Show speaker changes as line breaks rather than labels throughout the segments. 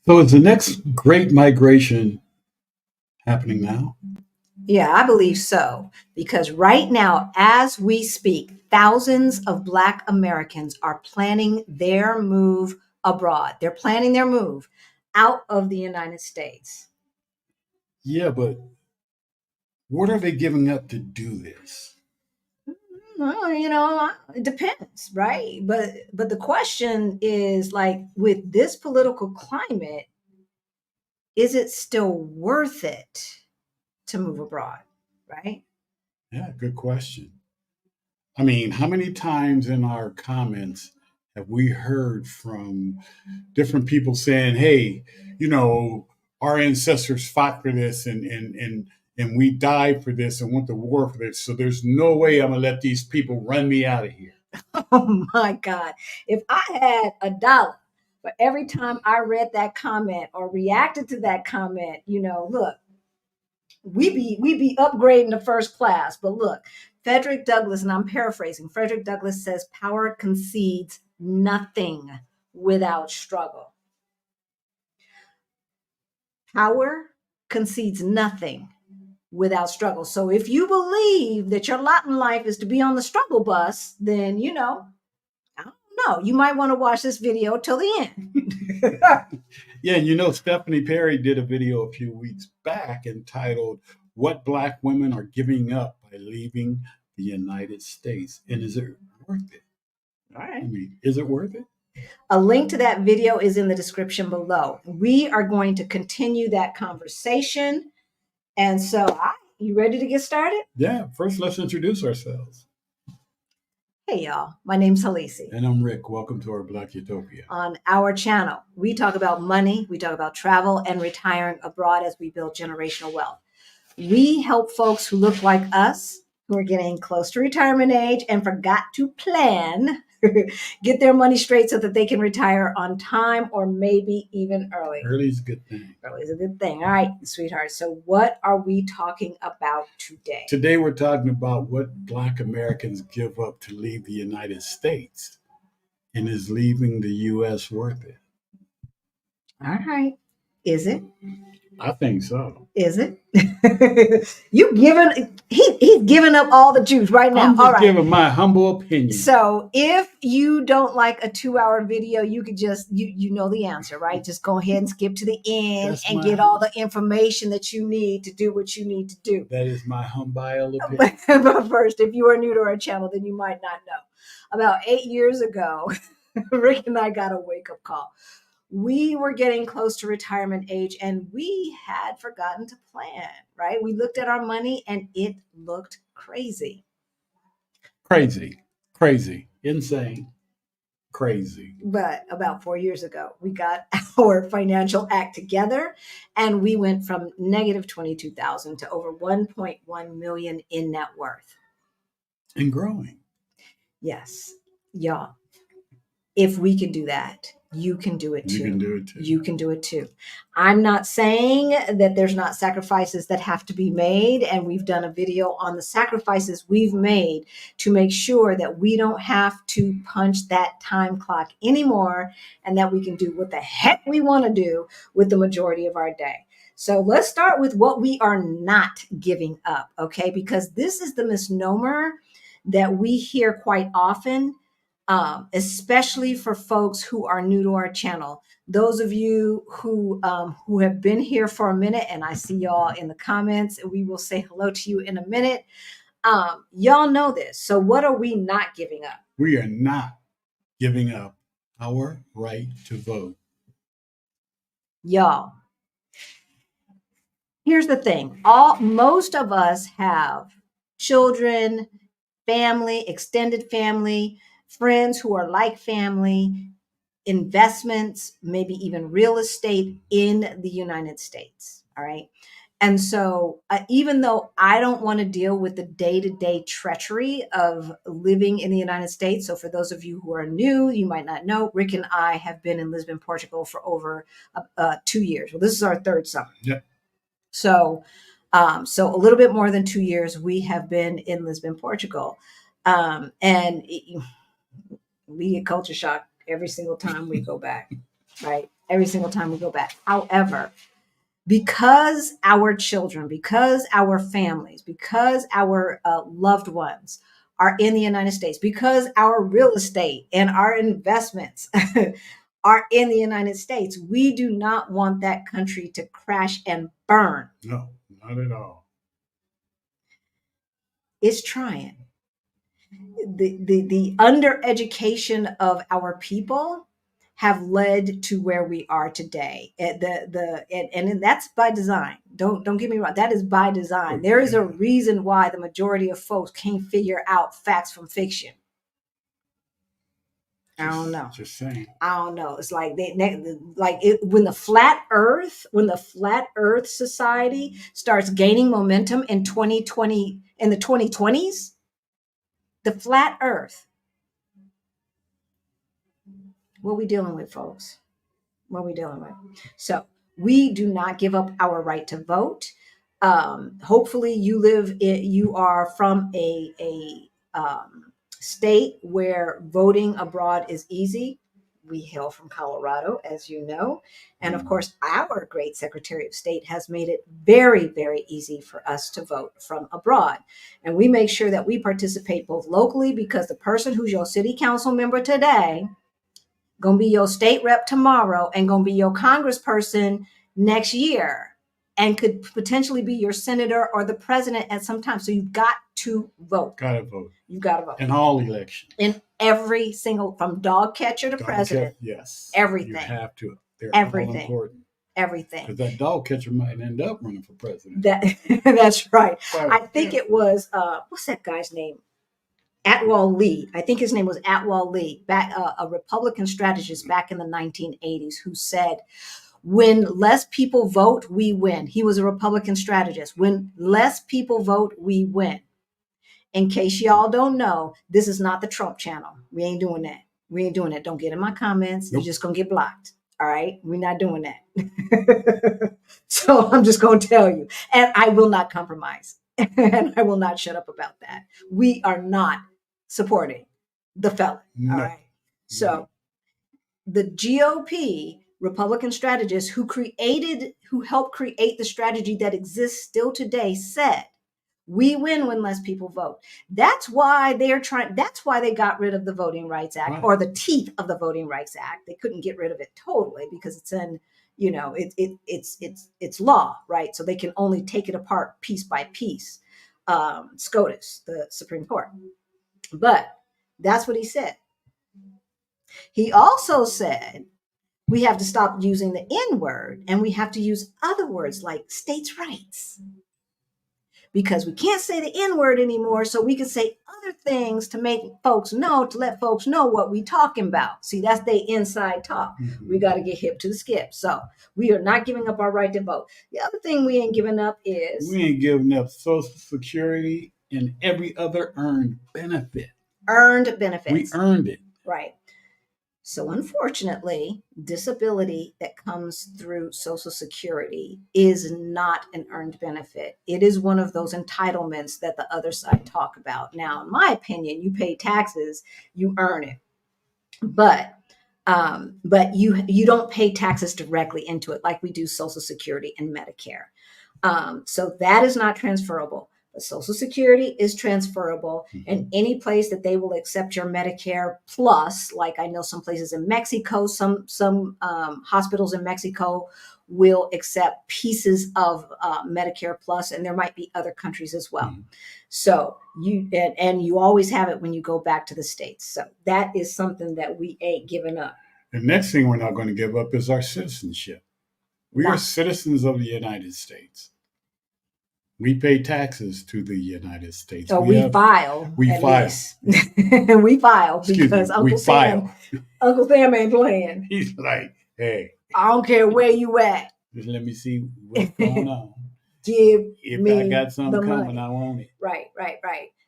So is the next great migration happening now?
Yeah, I believe so. Because right now, as we speak, thousands of Black Americans are planning their move abroad. They're planning their move out of the United States.
Yeah, but what are they giving up to do this?
Well, it depends, right? But the question is like with this political climate, is it still worth it to move abroad, right?
Yeah, good question. I mean, how many times in our comments have we heard from different people saying, "Hey, you know, our ancestors fought for this, and we died for this, and went to war for this. So there's no way I'm gonna let these people run me out of here."
Oh my God. If I had $1 for every time I read that comment or reacted to that comment, look, we be upgrading to first class. But look, Frederick Douglass, and I'm paraphrasing, Frederick Douglass says power concedes nothing without struggle. Power concedes nothing without struggle. So if you believe that your lot in life is to be on the struggle bus, then I don't know. You might want to watch this video till the end.
Yeah, Stephanie Perry did a video a few weeks back entitled "What Black Women Are Giving Up by Leaving the United States," and is it worth it?
All
I
right.
mean, is it worth it?
A link to that video is in the description below. We are going to continue that conversation. And so, you ready to get started?
Yeah. First, let's introduce ourselves.
Hey, y'all. My name's Halisi.
And I'm Rick. Welcome to our Black Utopia.
On our channel, we talk about money, we talk about travel and retiring abroad as we build generational wealth. We help folks who look like us, who are getting close to retirement age and forgot to plan, get their money straight so that they can retire on time or maybe even early.
Early is a good thing.
Early is a good thing. All right, sweetheart. So what are we talking about today?
Today we're talking about what Black Americans give up to leave the United States, and is leaving the U.S. worth it?
All right. Is it?
I think so.
Is it? He's giving up all the juice right now.
I'm just
all right.
giving my humble opinion.
So if you don't like a 2-hour video, you could just you know the answer, right? Just go ahead and skip to the end and get all the information that you need to do what you need to do.
That is my humble opinion.
But first, if you are new to our channel, then you might not know. About 8 years ago, Rick and I got a wake-up call. We were getting close to retirement age and we had forgotten to plan, right? We looked at our money and it looked crazy.
Crazy, insane, crazy.
But about 4 years ago, we got our financial act together and we went from negative 22,000 to over 1.1 million in net worth.
And growing.
Yes, y'all. If we can do that, you can do it too.
You can do it too.
You can do it too. I'm not saying that there's not sacrifices that have to be made. And we've done a video on the sacrifices we've made to make sure that we don't have to punch that time clock anymore and that we can do what the heck we want to do with the majority of our day. So let's start with what we are not giving up, okay? Because this is the misnomer that we hear quite often. Especially for folks who are new to our channel. Those of you who have been here for a minute, and I see y'all in the comments, and we will say hello to you in a minute. Y'all know this. So what are we not giving up?
We are not giving up our right to vote.
Y'all, here's the thing. Most of us have children, family, extended family, friends who are like family, investments, maybe even real estate in the United States. All right. And so even though I don't want to deal with the day-to-day treachery of living in the United States. So for those of you who are new, you might not know, Rick and I have been in Lisbon, Portugal for over 2 years. Well, this is our third summer.
Yep.
So a little bit more than 2 years we have been in Lisbon, Portugal. And We get culture shock every single time we go back, right? Every single time we go back. However, because our children, because our families, because our loved ones are in the United States, because our real estate and our investments are in the United States, we do not want that country to crash and burn.
No, not at all.
It's trying. The undereducation of our people have led to where we are today. And that's by design. Don't get me wrong. That is by design. There is a reason why the majority of folks can't figure out facts from fiction. I don't know.
Just saying.
I don't know. It's like when the flat Earth society starts gaining momentum in 2020, in the 2020s, the flat Earth. What we dealing with, folks? What we dealing with? So we do not give up our right to vote. Hopefully, you are from a state where voting abroad is easy. We hail from Colorado, as you know. And of course, our great Secretary of State has made it very, very easy for us to vote from abroad. And we make sure that we participate both locally, because the person who's your city council member today gonna be your state rep tomorrow and gonna be your congressperson next year, and could potentially be your senator or the president at some time. So you've got to vote.
Gotta vote.
You got to vote.
In all elections.
In every single, from dog catcher to president.
Yes.
Everything.
You have to. They're
everything.
all important.
Everything.
Because that dog catcher might end up running for president.
That's right.
But,
I think it was, what's that guy's name? Atwell Lee. I think his name was Atwell Lee, a Republican strategist back in the 1980s, who said, when less people vote, we win. He was a Republican strategist. When less people vote, we win. In case y'all don't know, this is not the Trump channel. We ain't doing that. We ain't doing that. Don't get in my comments. Nope. You're just going to get blocked. All right. We're not doing that. So I'm just going to tell you, and I will not compromise, and I will not shut up about that. We are not supporting the felon. No. All right. So the GOP Republican strategist who helped create the strategy that exists still today said, we win when less people vote. That's why that's why they got rid of the Voting Rights Act, right, or the teeth of the Voting Rights Act. They couldn't get rid of it totally because it's in, it's law, right? So they can only take it apart piece by piece. SCOTUS, the Supreme Court. But that's what he said. He also said we have to stop using the N word and we have to use other words like states' rights. Because we can't say the N word anymore, so we can say other things to make folks know, to let folks know what we talking about. See, that's the inside talk. Mm-hmm. We got to get hip to the skip. So we are not giving up our right to vote. The other thing we ain't giving up is...
we ain't giving up Social Security and every other earned benefit.
Earned benefits.
We earned it.
Right. So unfortunately, disability that comes through Social Security is not an earned benefit. It is one of those entitlements that the other side talk about. Now, in my opinion, you pay taxes, you earn it. But you don't pay taxes directly into it like we do Social Security and Medicare. So that is not transferable. But Social Security is transferable, and any place that they will accept your Medicare Plus, like I know some places in Mexico, some hospitals in Mexico will accept pieces of Medicare Plus, and there might be other countries as well. Mm-hmm. So you always have it when you go back to the States. So that is something that we ain't giving up.
The next thing we're not going to give up is our citizenship. We are citizens of the United States. We pay taxes to the United States.
So we file. We file because Uncle Sam ain't playing.
He's like, hey.
I don't care where you at.
Just let me see what's going on.
If
I got something coming, I want it.
Right.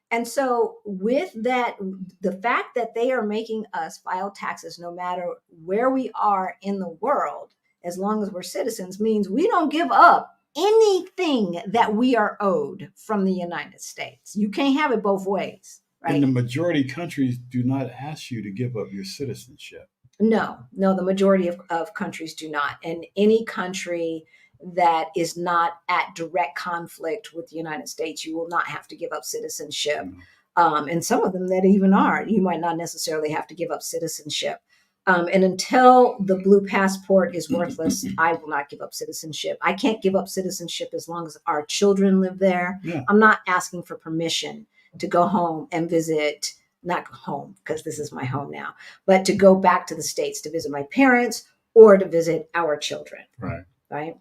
And so with that, the fact that they are making us file taxes no matter where we are in the world, as long as we're citizens, means we don't give up anything that we are owed from the United States. You can't have it both ways,
And the
right?
majority countries do not ask you to give up your citizenship.
No, the majority of countries do not. And any country that is not at direct conflict with the United States, you will not have to give up citizenship.
No.
And some of them that even are, you might not necessarily have to give up citizenship. And until the blue passport is worthless, I will not give up citizenship. I can't give up citizenship as long as our children live there.
Yeah.
I'm not asking for permission to go home and visit, not home, because this is my home now, but to go back to the States to visit my parents or to visit our children.
Right.
Right.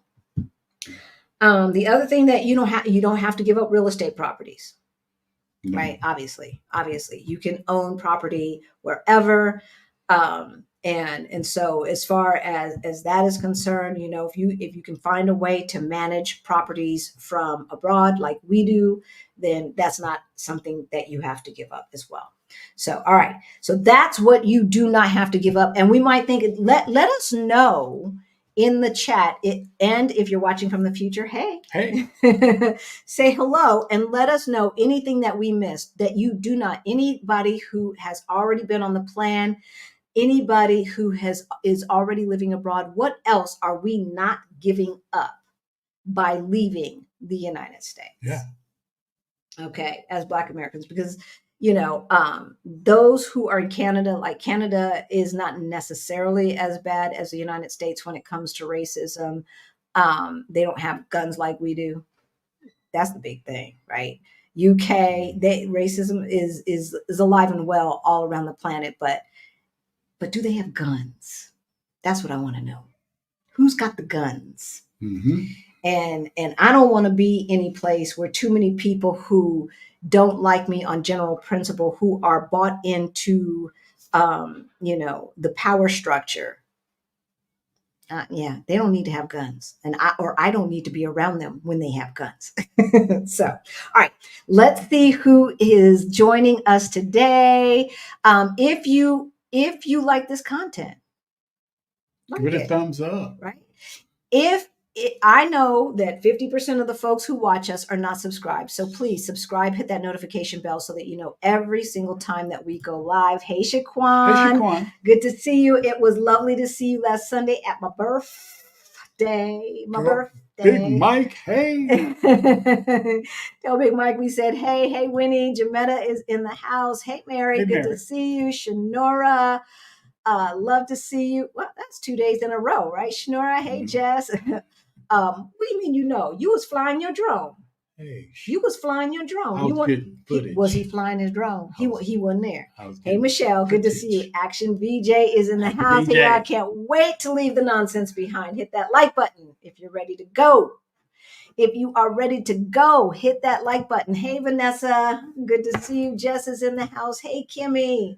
The other thing that you don't have to give up real estate properties.
No.
Right. Obviously you can own property wherever. And so as far as that is concerned, if you can find a way to manage properties from abroad like we do, then that's not something that you have to give up as well. So, all right. So that's what you do not have to give up. And we might think, let us know in the chat. And if you're watching from the future, hey, say hello and let us know anything that we missed that you do not. Anybody who has already been on the plan, anybody who is already living abroad, what else are we not giving up by leaving the United States?
Yeah.
Okay, as Black Americans, because those who are in Canada, like Canada is not necessarily as bad as the United States when it comes to racism. They don't have guns like we do. That's the big thing, right? UK, racism is alive and well all around the planet, but do they have guns? That's what I want to know. Who's got the guns?
Mm-hmm.
And I don't want to be any place where too many people who don't like me on general principle, who are bought into, the power structure. They don't need to have guns, and I don't need to be around them when they have guns. So, all right, let's see who is joining us today. If you like this content,
give it a thumbs up.
Right? I know that 50% of the folks who watch us are not subscribed. So please subscribe, hit that notification bell so that you know every single time that we go live. Hey, Shaquan. Good to see you. It was lovely to see you last Sunday at my birthday.
Big Mike, hey.
Tell Big Mike we said, hey, Winnie. Jametta is in the house. Hey, Mary. Good to see you. Shanora. Love to see you. Well, that's 2 days in a row, right, Shanora? Hey, Jess. What do you mean? You was flying your drone.
Hey,
you was flying your drone.
I was getting footage.
Was he flying his drone? He wasn't there.
Hey,
Michelle, good to see you. Action VJ is in the house. Hey, I can't wait to leave the nonsense behind. Hit that like button if you're ready to go. If you are ready to go, hit that like button. Hey, Vanessa, good to see you. Jess is in the house. Hey, Kimmy.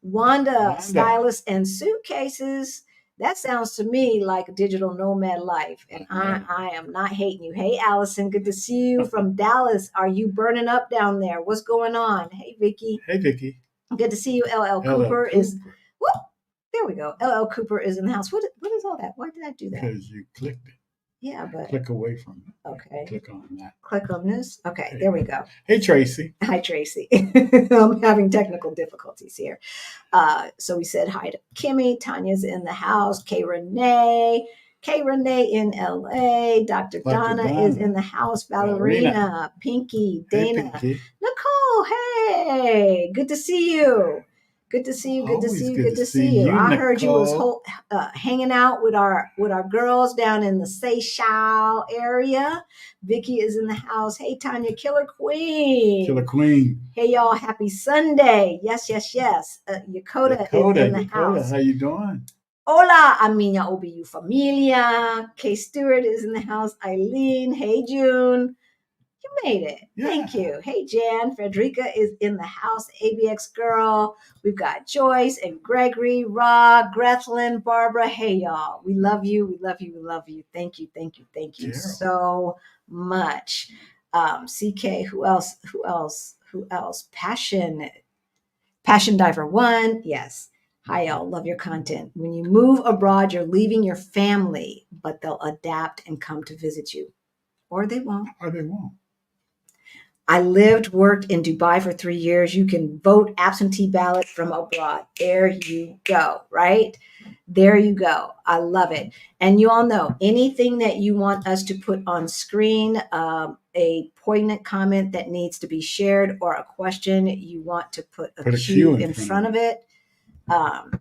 Wanda, stylist and suitcases. That sounds to me like a digital nomad life. And I am not hating you. Hey, Allison, good to see you from Dallas. Are you burning up down there? What's going on? Hey, Vicky.
Hey, Vicky.
Good to see you. LL Cooper is, whoop, there we go. LL Cooper is in the house. What is all that? Why did I do that?
Because you clicked it.
Yeah, but
click away from it.
Okay.
Click on that.
Click on this. Okay, there we go.
Hey, Tracy.
Hi, Tracy. I'm having technical difficulties here. So we said hi to Kimmy. Tanya's in the house. K Renee in LA. Dr. Donna is in the house. Valerina. Pinky. Dana.
Hey, Pinky.
Nicole. Hey, good to see you. Good to see you. Good to see you. Good to see you. I heard you was hanging out with our girls down in the Seychelles area. Vicky is in the house. Hey, Tanya, Killer Queen.
Killer Queen.
Hey, y'all. Happy Sunday. Yes. Yakota is in the house.
How you doing?
Hola, amiga obi familia. Kay Stewart is in the house. Eileen. Hey, June. You made it. Yeah. Thank you. Hey, Jan. Frederica is in the house. ABX girl. We've got Joyce and Gregory, Rob, Grethlin, Barbara. Hey, y'all. We love you. We love you. We love you. Thank you. Thank you. Thank you so much. CK. Who else? Passion Diver 1. Yes. Hi, y'all. Love your content. When you move abroad, you're leaving your family, but they'll adapt and come to visit you. Or they won't. I lived, worked in Dubai for 3 years. You can vote absentee ballot from abroad. There you go, right? There you go. I love it. And you all know anything that you want us to put on screen, a poignant comment that needs to be shared, or a question you want to put a
Put a
Q
Q
in front of it.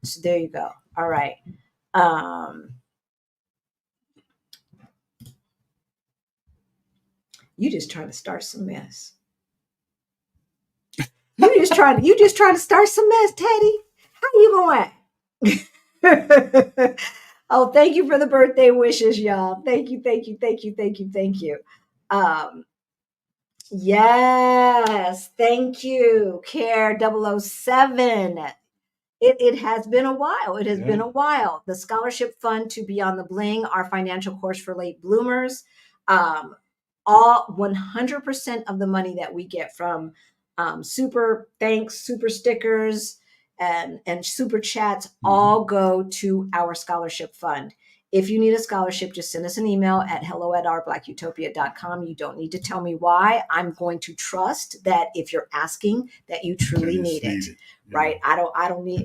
So there you go. All right. You just trying to start some mess. You just trying to start some mess, Teddy. How you going? Oh, thank you for the birthday wishes, y'all. Thank you, thank you, thank you, thank you, thank you. Um, yes, thank you, Care 007. It has been a while. It has been a while. The Scholarship Fund to Beyond the Bling, our financial course for late bloomers. All 100% of the money that we get from super thanks, super stickers, and super chats all go to our scholarship fund. If you need a scholarship, just send us an email at hello@ourblackutopia.com. You don't need to tell me why. I'm going to trust that if you're asking that you truly need it. Right.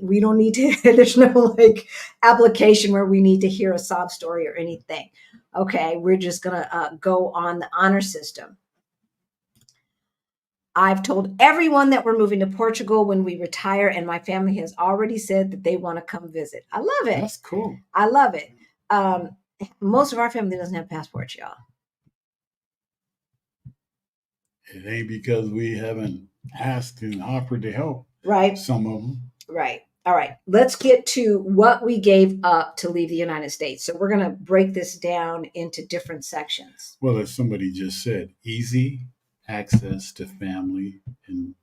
We don't need to, there's no like application where we need to hear a sob story or anything. Okay. We're just going to go on the honor system. I've told everyone that we're moving to Portugal when we retire, and my family has already said that they want to come visit. I love it.
That's cool.
I love it. Most of our family doesn't have passports, y'all.
It ain't because we haven't asked and offered to help.
Right.
Some of them.
Right. All right. Let's get to what we gave up to leave the United States. So we're going to break this down into different sections.
Well, as somebody just said, easy access to family and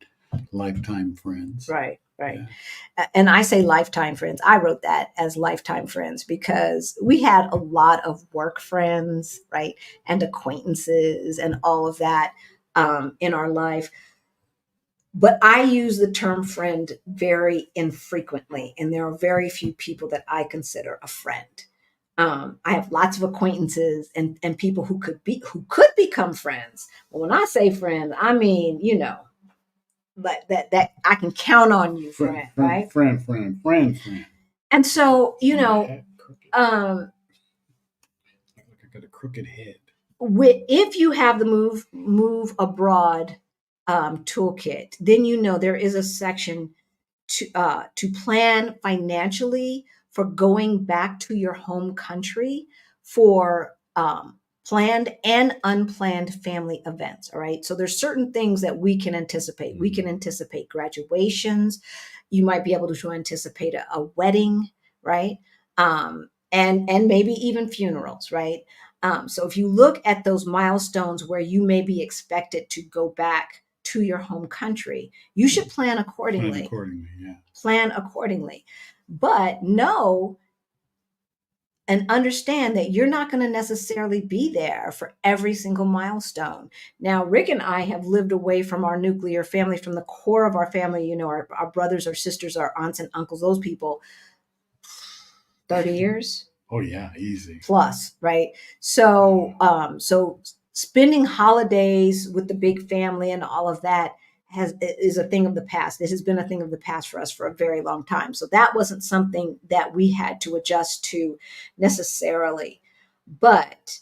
lifetime friends.
Right. Right. Yeah. And I say lifetime friends. I wrote that as lifetime friends because we had a lot of work friends, right? And acquaintances and all of that in our life. But I use the term friend very infrequently, and there are very few people that I consider a friend. I have lots of acquaintances and people who could become friends. But when I say friend, I mean, but that I can count on you, friend, right?
Friend.
And so,
I got a crooked head.
If you have the move abroad toolkit, then there is a section to plan financially for going back to your home country for planned and unplanned family events. All right. So there's certain things that we can anticipate. We can anticipate graduations. You might be able to anticipate a wedding, right? And maybe even funerals, right? So if you look at those milestones where you may be expected to go back to your home country, you should plan accordingly. Plan accordingly. But know and understand that you're not going to necessarily be there for every single milestone. Now, Rick and I have lived away from our nuclear family, from the core of our family, our brothers, our sisters, our aunts and uncles, those people, 30 years.
Oh yeah, easy.
Plus, right? So, so spending holidays with the big family and all of that is a thing of the past. This has been a thing of the past for us for a very long time. So that wasn't something that we had to adjust to necessarily. But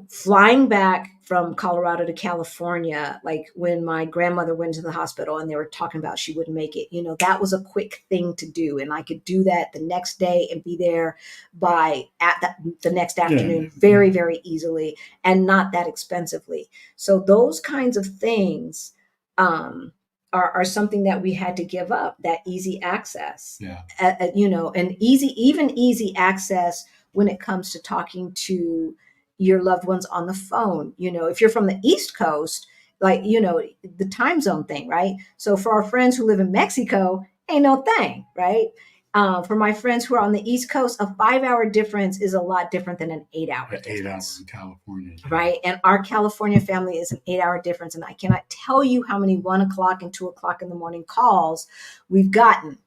flying back from Colorado to California, like when my grandmother went to the hospital and they were talking about she wouldn't make it, that was a quick thing to do. And I could do that the next day and be there by the next afternoon very, very easily and not that expensively. So those kinds of things are something that we had to give up, that easy access, and easy access when it comes to talking to your loved ones on the phone. If you're from the East Coast, like, the time zone thing, right? So for our friends who live in Mexico, ain't no thing, right? For my friends who are on the East Coast, a 5-hour difference is a lot different than an 8-hour difference.
8 hours in California.
Right. And our California family is an 8-hour difference. And I cannot tell you how many 1 o'clock and 2 o'clock in the morning calls we've gotten.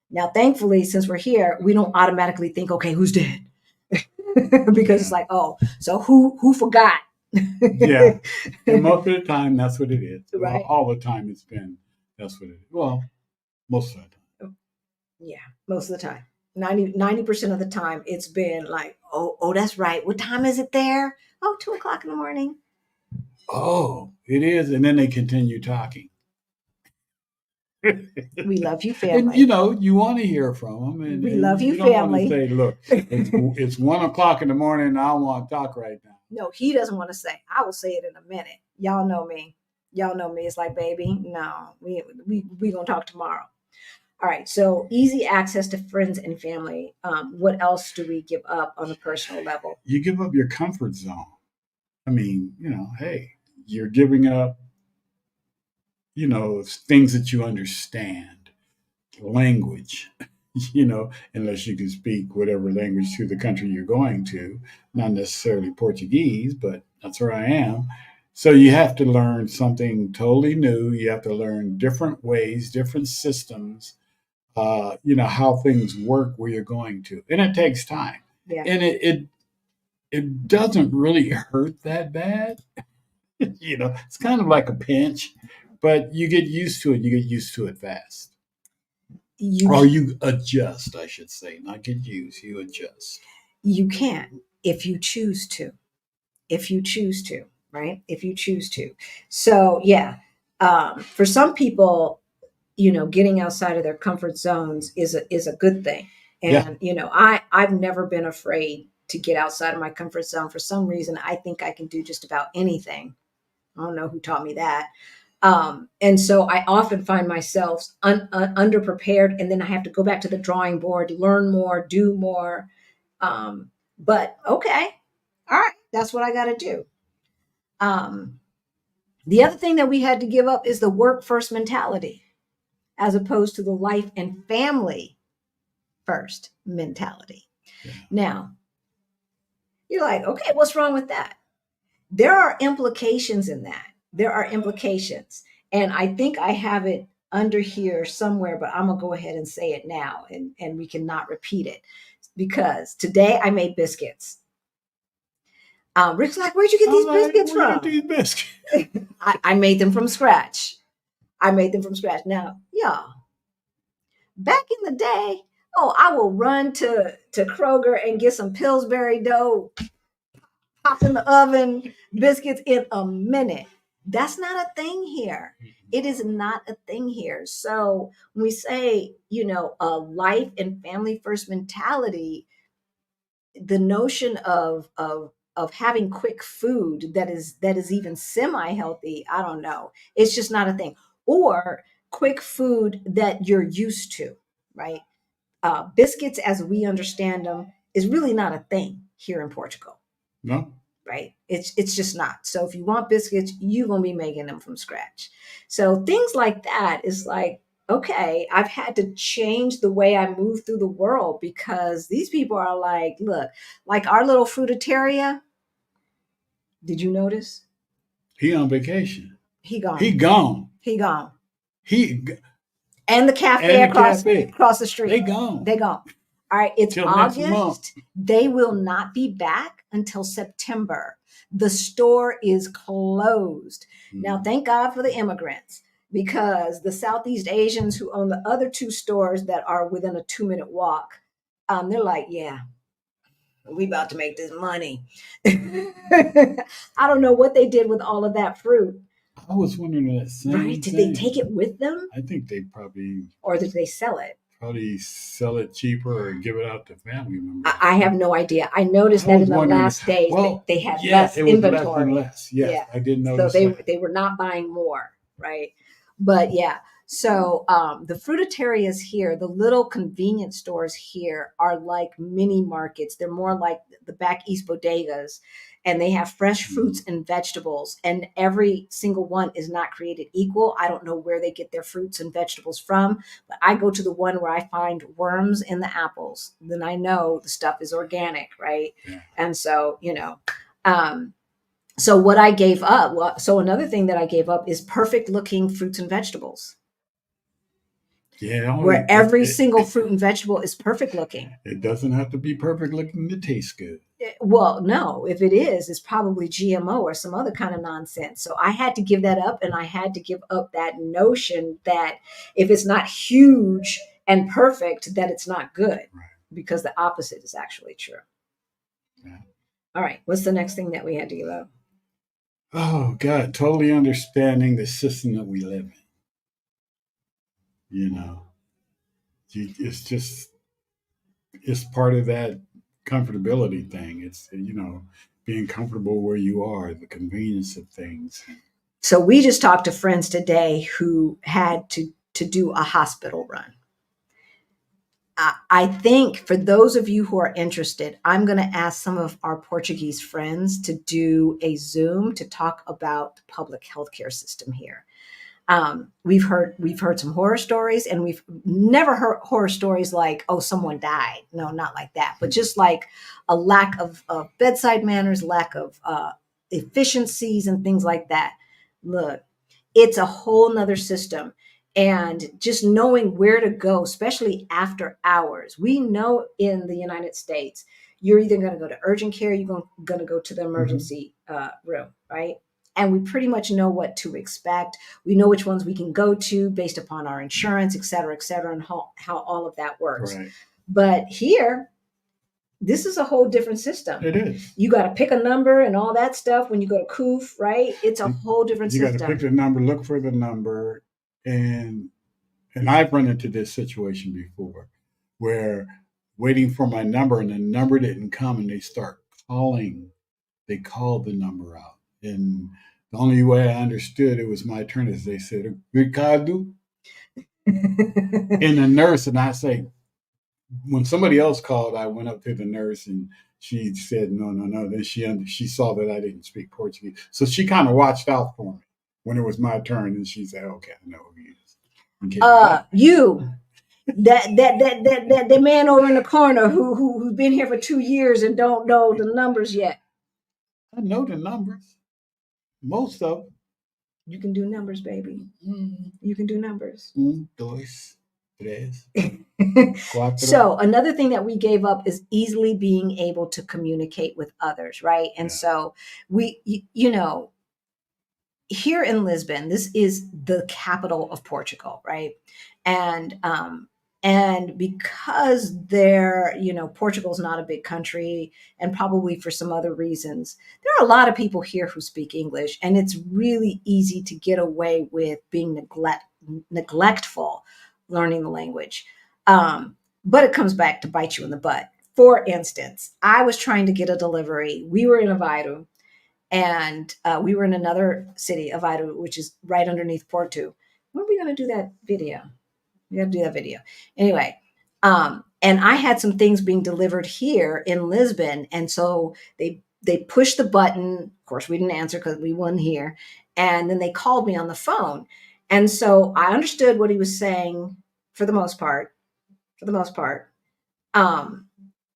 Now, thankfully, since we're here, we don't automatically think, okay, who's dead? Because it's like, oh, so who forgot?
Yeah. And most of the time, that's what it is. Well,
Right?
all the time it's been, that's what it is. Well, most of the time.
Yeah, most of the time. 90% of the time it's been like, oh, that's right. What time is it there? Oh, 2 o'clock in the morning.
Oh, it is. And then they continue talking.
We love you,
And you
family.
know, you want to hear from them,
We love
and
you,
you don't want to
family.
say, "Look, it's 1 o'clock in the morning, and I want to talk right now."
No, he doesn't want to say. I will say it in a minute. Y'all know me. Y'all know me. It's like, baby, no, we gonna talk tomorrow. All right. So easy access to friends and family. What else do we give up on a personal level?
You give up your comfort zone. I mean, you know, hey, you're giving up, you know, things that you understand, language, you know, unless you can speak whatever language to the country you're going to, not necessarily Portuguese, but that's where I am. So you have to learn something totally new. You have to learn different ways, different systems, you know, how things work where you're going to. And it takes time.
Yeah.
And it doesn't really hurt that bad. You know, it's kind of like a pinch, but you get used to it. You get used to it fast.
You
Or you adjust, I should say, not get used, you adjust.
you can if you choose to. If you choose to, right? If you choose to. So yeah, for some people, getting outside of their comfort zones is a good thing.
Yeah.
And I've never been afraid to get outside of my comfort zone. For some reason, I think I can do just about anything. I don't know who taught me that. And so I often find myself underprepared, and then I have to go back to the drawing board, learn more, do more. But okay, all right, that's what I got to do. Um, the other thing that we had to give up is the work first mentality, as opposed to the life and family first mentality.
Yeah.
Now, you're like, okay, what's wrong with that? There are implications in that. There are implications. And I think I have it under here somewhere, but I'm going to go ahead and say it now, and we cannot repeat it because today I made biscuits. Rick's like, where'd you get
I'm
these
like,
biscuits
where you get
from?
these biscuits?
I made them from scratch. I made them from scratch. Now, y'all, back in the day, oh, I will run to Kroger and get some Pillsbury dough, pop in the oven, biscuits in a minute. That's not a thing here. It is not a thing here. So when we say, a life and family first mentality, the notion of having quick food that is even semi healthy, I don't know. It's just not a thing. Or quick food that you're used to, right? Biscuits, as we understand them, is really not a thing here in Portugal,
No.
right? It's just not. So if you want biscuits, you're gonna be making them from scratch. So things like that is like, okay, I've had to change the way I move through the world because these people are like, look, like our little fruitaria. Did you notice?
He on vacation.
He
He
gone.
gone.
He gone.
He
And the cafe
and the
across
cafe.
across the
They
street.
gone
They gone. All right, it's
till next month.
August. They will not be back until September. The store is closed. Now,
Mm.
thank God for the immigrants because the Southeast Asians who own the other two stores that are within a 2-minute walk, they're like, yeah, we about to make this money. I don't know what they did with all of that fruit,
I was wondering that
right?
same
Did they take
thing.
it with them
I think they probably
or did they sell it?
sell it cheaper or give it out to family members.
I have no idea. I noticed
I
that
was
in the
wondering.
last days
Well,
they had
yeah,
less
it was less and
inventory.
less. Yes,
Yeah.
I did
So
notice
they
that.
they were not buying more, right? But yeah. So the fruitarias here, the little convenience stores here are like mini markets. They're more like the back east bodegas, and they have fresh fruits
Mm.
and vegetables. And every single one is not created equal. I don't know where they get their fruits and vegetables from, but I go to the one where I find worms in the apples. Then I know the stuff is organic, right?
Yeah.
And so, um, so what I gave up, so another thing that I gave up is perfect looking fruits and vegetables,
Yeah,
where every single fruit and vegetable is perfect looking.
it doesn't have to be perfect looking to taste good.
Well, no, if it is, it's probably GMO or some other kind of nonsense. So I had to give that up, and I had to give up that notion that if it's not huge and perfect, that it's not good,
Right.
because the opposite is actually true.
Yeah.
All right, what's the next thing that we had to give up?
Oh God, totally understanding the system that we live in. You know, it's just it's part of that comfortability thing. It's being comfortable where you are, the convenience of things.
So we just talked to friends today who had to do a hospital run. I think for those of you who are interested, I'm going to ask some of our Portuguese friends to do a Zoom to talk about the public healthcare system here. We've heard some horror stories, and we've never heard horror stories like, oh, someone died. No, not like that, but just like a lack of bedside manners, lack of efficiencies, and things like that. Look, it's a whole nother system. And just knowing where to go, especially after hours. We know in the United States, you're either going to go to urgent care, you're going to go to the
Mm-hmm.
emergency room, right? And we pretty much know what to expect. We know which ones we can go to based upon our insurance, et cetera, and how all of that works.
Right.
But here, this is a whole different system.
It is.
You got to pick a number and all that stuff when you go to COOF, right? It's a whole different
You got to pick
system.
the number, look for the number, and I've run into this situation before where waiting for my number and the number didn't come and they start calling. They called the number out. And the only way I understood it was my turn is they said, Ricardo, and the nurse, and I say, when somebody else called, I went up to the nurse and she said, no, no, no. Then she saw that I didn't speak Portuguese. So she kind of watched out for me when it was my turn. And she said, okay, I know who he is.
You, that man over in the corner who's been here for 2 years and don't know the numbers yet.
I know the numbers, most of them.
You can do numbers, baby.
Mm,
You can do numbers.
dos, tres,
So
cuatro.
another thing that we gave up is easily being able to communicate with others, right? And
Yeah.
so you know, here in Lisbon, this is the capital of Portugal, right? And and because Portugal's not a big country, and probably for some other reasons, there are a lot of people here who speak English, and it's really easy to get away with being neglectful learning the language. But it comes back to bite you in the butt. For instance, I was trying to get a delivery. We were in Aveiro, and we were in another city, Aveiro, which is right underneath Porto. When are we going to do that video? We got to do that video. Anyway, and I had some things being delivered here in Lisbon, and so they pushed the button. Of course, we didn't answer because we weren't here, and then they called me on the phone, and so I understood what he was saying for the most part. For the most part, um,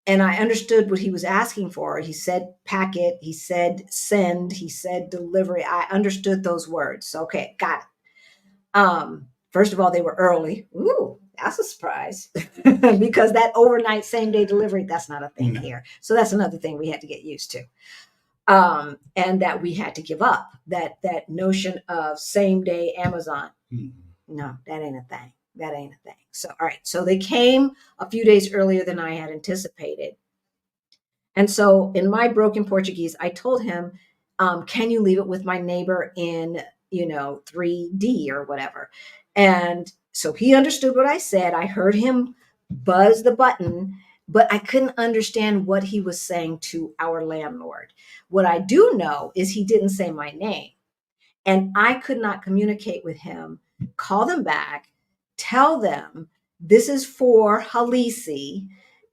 and I understood what he was asking for. He said packet, he said send, he said delivery. I understood those words. So, okay, got it. First of all, they were early. Ooh, that's a surprise because that overnight same day delivery, that's not a thing
No.
here. So that's another thing we had to get used to. And that we had to give up that notion of same day Amazon. No, that ain't a thing. That ain't a thing. So, all right. So they came a few days earlier than I had anticipated. And so in my broken Portuguese, I told him, can you leave it with my neighbor in, 3D or whatever? And so he understood what I said. I heard him buzz the button, but I couldn't understand what he was saying to our landlord. What I do know is he didn't say my name. And I could not communicate with him, call them back, tell them this is for Halisi,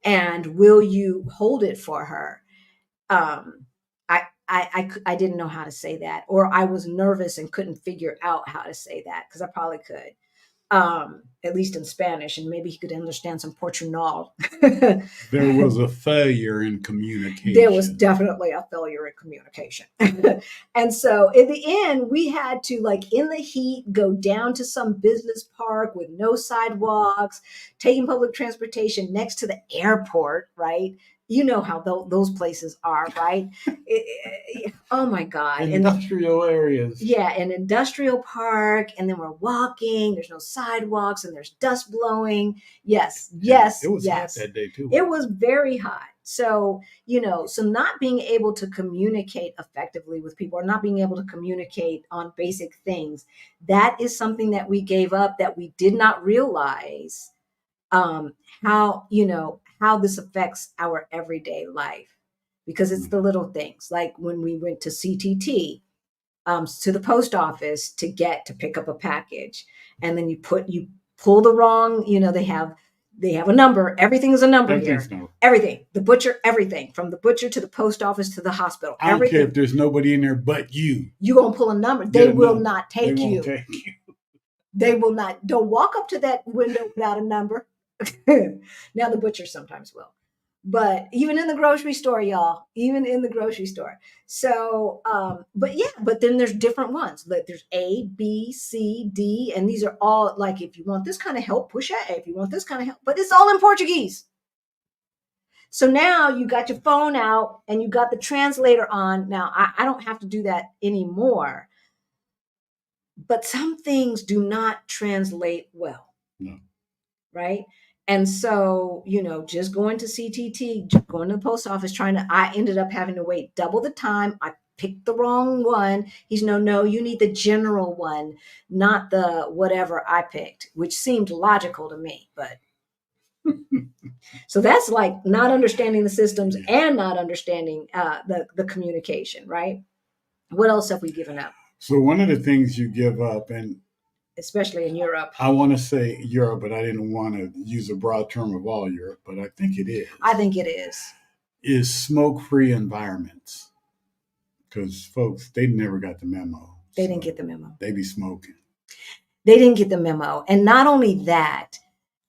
and will you hold it for her? Um, I didn't know how to say that, or I was nervous and couldn't figure out how to say that because I probably could. at least in Spanish, and maybe he could understand some Portugal.
There was a failure in
There was
communication.
definitely a failure in communication. And so in the end, we had to, like, in the heat, go down to some business park with no sidewalks, taking public transportation next to the airport, right? You know how those places are, right? Oh my God. And
Industrial areas.
yeah, an industrial park, and then we're walking, there's no sidewalks, and there's dust blowing. Yes,
And it
yes,
was hot
yes.
that day too.
It was very hot. So, so not being able to communicate effectively with people, or not being able to communicate on basic things, that is something that we gave up, that we did not realize, um, how this affects our everyday life, because it's the little things, like when we went to CTT, to the post office to pick up a package, and then you pull the wrong, they have a number. Everything is a number here.
Everything's no.
Everything, the butcher, everything from the butcher to the post office to the hospital.
I don't care
Everything.
if there's nobody in there but you.
You gonna pull a number?
Get
They
a
will
number.
not
They
take
won't
you.
take you.
They will not. Don't walk up to that window without a number. Now the butcher sometimes will, but even in the grocery store, y'all, even in the grocery store. So, but yeah, but then there's different ones. Like there's A, B, C, D, and these are all like, if you want this kind of help, push A. If you want this kind of help, but it's all in Portuguese. So now you got your phone out and you got the translator on. Now I don't have to do that anymore, but some things do not translate well.
No.
Right? And so, just going to CTT, just going to the post office, I ended up having to wait double the time. I picked the wrong one. He's no, you need the general one, not the whatever I picked, which seemed logical to me. But so that's like not understanding the systems and not understanding the communication, right? What else have we given up?
So one of the things you give up, and
Especially in Europe.
I want to say Europe, but I didn't want to use a broad term of all Europe, but I think it is.
I think it
is smoke-free environments. Because folks, they never got the memo.
They didn't get the memo.
They be smoking.
They didn't get the memo. And not only that,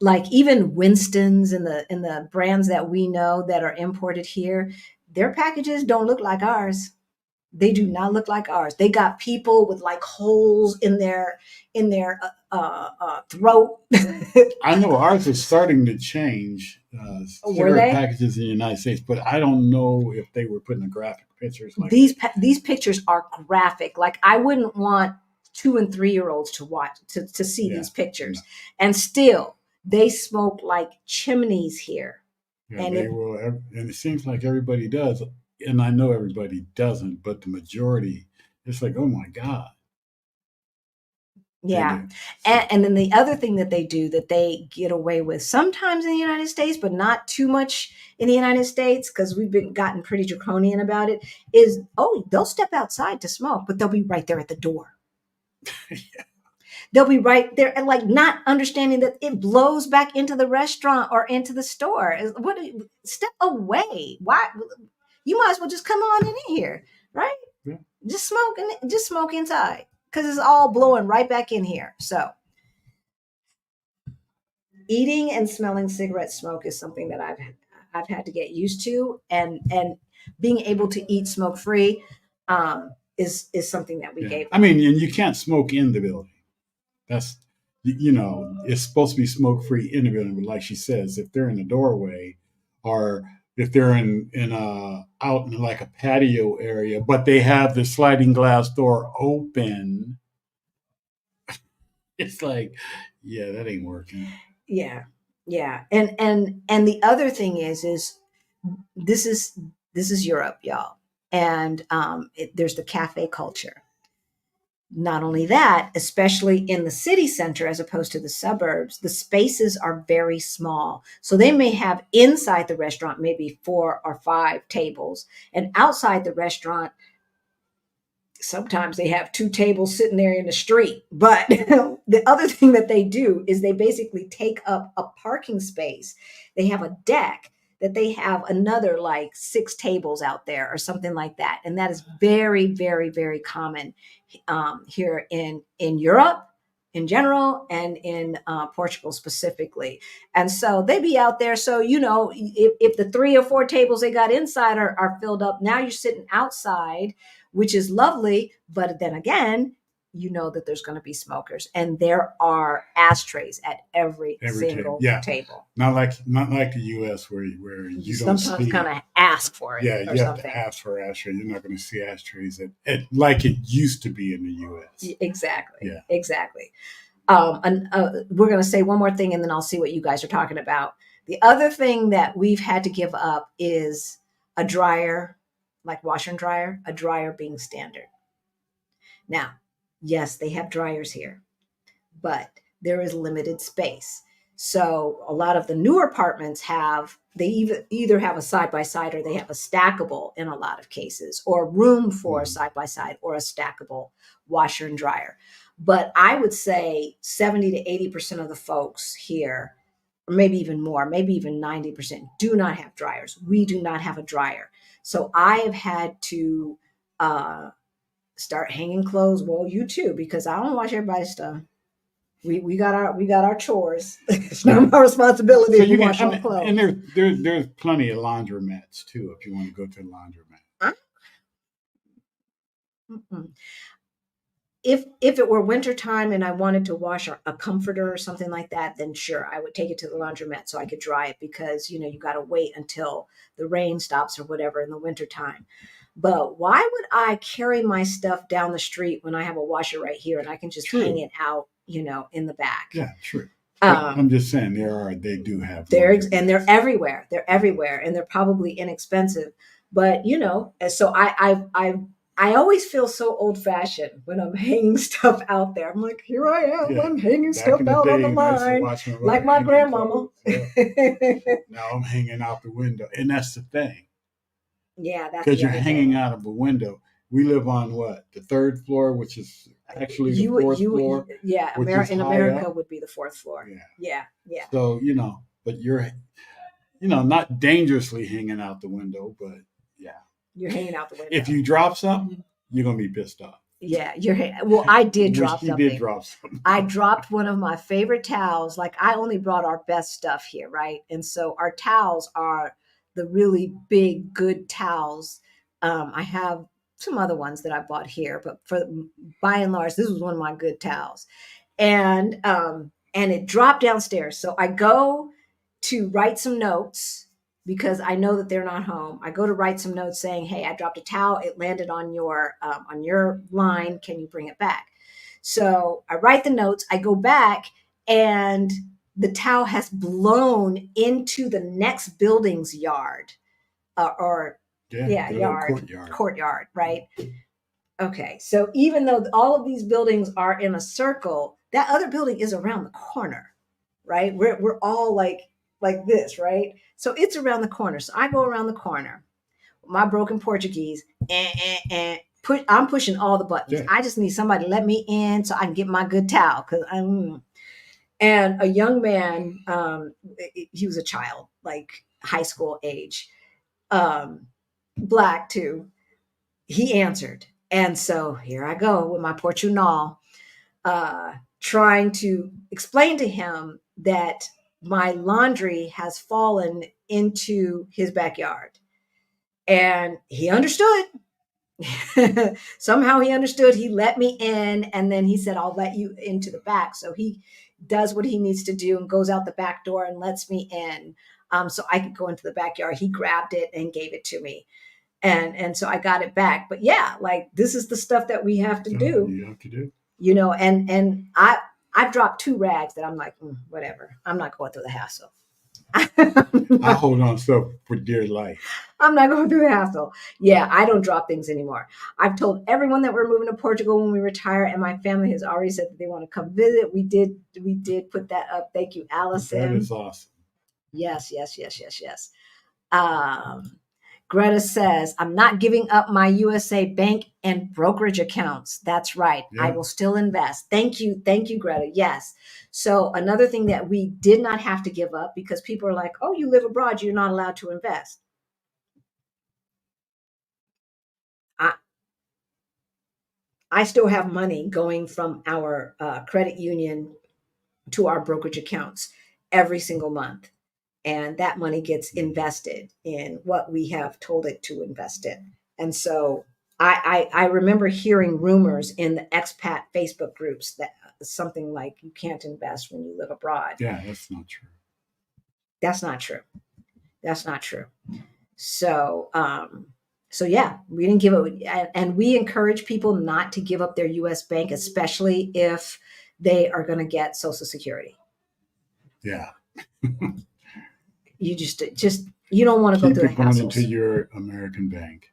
like even Winston's and the brands that we know that are imported here, their packages don't look like ours. They do not look like ours. They got people with like holes in their throat.
I know ours is starting to change. Cigarette packages in the United States, but I don't know if they were putting the graphic pictures like
these pictures are graphic. Like I wouldn't want 2 and 3 year olds to watch to see these pictures, and still they smoke like chimneys here.
Yeah, and it seems like everybody does. And I know everybody doesn't, but the majority, it's like, oh my God.
Yeah. And then the other thing that they do that they get away with sometimes in the United States, but not too much in the United States, because we've gotten pretty draconian about it, is, they'll step outside to smoke, but they'll be right there at the door. Yeah. They'll be right there, and like not understanding that it blows back into the restaurant or into the store. Step away. Why? You might as well just come on in here, right? Yeah. Just smoke inside, because it's all blowing right back in here. So eating and smelling cigarette smoke is something that I've had to get used to, and being able to eat smoke free is something that we gave.
I mean, and you can't smoke in the building. That's, it's supposed to be smoke free in the building, but like she says, if they're in the doorway, or if they're out in like a patio area, but they have the sliding glass door open, it's like, yeah, that ain't working.
Yeah. And the other thing is this is Europe, y'all. And there's the cafe culture. Not only that, especially in the city center as opposed to the suburbs, the spaces are very small. So they may have inside the restaurant maybe 4 or 5 tables, and outside the restaurant, sometimes they have 2 tables sitting there in the street. But the other thing that they do is they basically take up a parking space. They have a deck that they have another like 6 tables out there or something like that. And that is very, very, very common here in Europe, in general and in Portugal specifically. And so they be out there. So, if the 3 or 4 tables they got inside are filled up, now you're sitting outside, which is lovely. But then again, you know that there's going to be smokers, and there are ashtrays at every
Table.
single
Yeah.
table.
Not like the U.S. where you don't
Sometimes
see.
kind of ask for it.
Yeah,
or
you have
something.
to ask for ashtrays. You're not going to see ashtrays like it used to be in the U.S.
Exactly.
Yeah.
Exactly. We're going to say one more thing, and then I'll see what you guys are talking about. The other thing that we've had to give up is a dryer, like washer and dryer, a dryer being standard. Now, yes, they have dryers here, but there is limited space. So a lot of the newer apartments they either have a side by side, or they have a stackable in a lot of cases, or room for a side by side or a stackable washer and dryer. But I would say 70 to 80% of the folks here, or maybe even more, maybe even 90%, do not have dryers. We do not have a dryer. So I have had to start hanging clothes. Well, you too, because I don't wash everybody's stuff. We got our chores. It's not my responsibility
So
to wash all clothes.
and there's plenty of laundromats too if you want to go to the laundromat.
Huh? If it were wintertime and I wanted to wash a comforter or something like that, then sure, I would take it to the laundromat so I could dry it, because you got to wait until the rain stops or whatever in the wintertime. But why would I carry my stuff down the street when I have a washer right here and I can just hang it out, in the back?
Yeah, true. I'm just saying they do have.
They're everywhere. They're everywhere, and they're probably inexpensive. But so I always feel so old fashioned when I'm hanging stuff out there. I'm like, here I am. Yeah. I'm hanging stuff out on the line, like my grandmama.
Yeah. Now I'm hanging out the window, and that's the thing.
Yeah, that's
because you're hanging out of a window. We live on what, the 3rd floor, which is actually the 4th floor.
Yeah, in America would be the 4th floor. Yeah.
So but you're not dangerously hanging out the window, but yeah,
you're hanging out the window.
If you drop something, you're gonna be pissed off.
Yeah, well, I did drop something.
Did drop something.
I dropped one of my favorite towels. Like, I only brought our best stuff here, right? And so our towels are the really big, good towels. I have some other ones that I bought here, but by and large, this was one of my good towels. And it dropped downstairs. So I go to write some notes, because I know that they're not home. I go to write some notes saying, "Hey, I dropped a towel. It landed on your line. Can you bring it back?" So I write the notes. I go back, and the towel has blown into the next building's yard, courtyard, right? Okay, so even though all of these buildings are in a circle, that other building is around the corner, right? We're all like this, right? So it's around the corner. So I go around the corner, my broken Portuguese, and I'm pushing all the buttons. Yeah. I just need somebody to let me in so I can get my good towel, because and a young man, he was a child, like high school age, black too. He answered, and so here I go with my Portugal, trying to explain to him that my laundry has fallen into his backyard. And he understood. Somehow he understood. He let me in, and then he said, "I'll let you into the back." So he does what he needs to do and goes out the back door and lets me in, so I could go into the backyard. He grabbed it and gave it to me. And so I got it back. But yeah, like, this is the stuff that we have to do.
You have to do.
And I've dropped 2 rags that I'm like, whatever. I'm not going through the hassle.
I hold on stuff for dear life.
I'm not going through the hassle. Yeah, I don't drop things anymore. I've told everyone that we're moving to Portugal when we retire, and my family has already said that they want to come visit. We did put that up. Thank you, Allison.
That is awesome.
Yes. Greta says, "I'm not giving up my USA bank and brokerage accounts." That's right. Yeah. I will still invest. Thank you, Greta. Yes. So another thing that we did not have to give up, because people are like, "Oh, you live abroad, you're not allowed to invest." I still have money going from our credit union to our brokerage accounts every single month. And that money gets invested in what we have told it to invest in. And so I remember hearing rumors in the expat Facebook groups that something like you can't invest when you live abroad.
Yeah, that's not true.
That's not true. That's not true. So, so yeah, we didn't give it, and we encourage people not to give up their U.S. bank, especially if they are going to get Social Security.
Yeah.
You just you don't want to go
Keep
through
it
the
going into
hassles,
your American bank.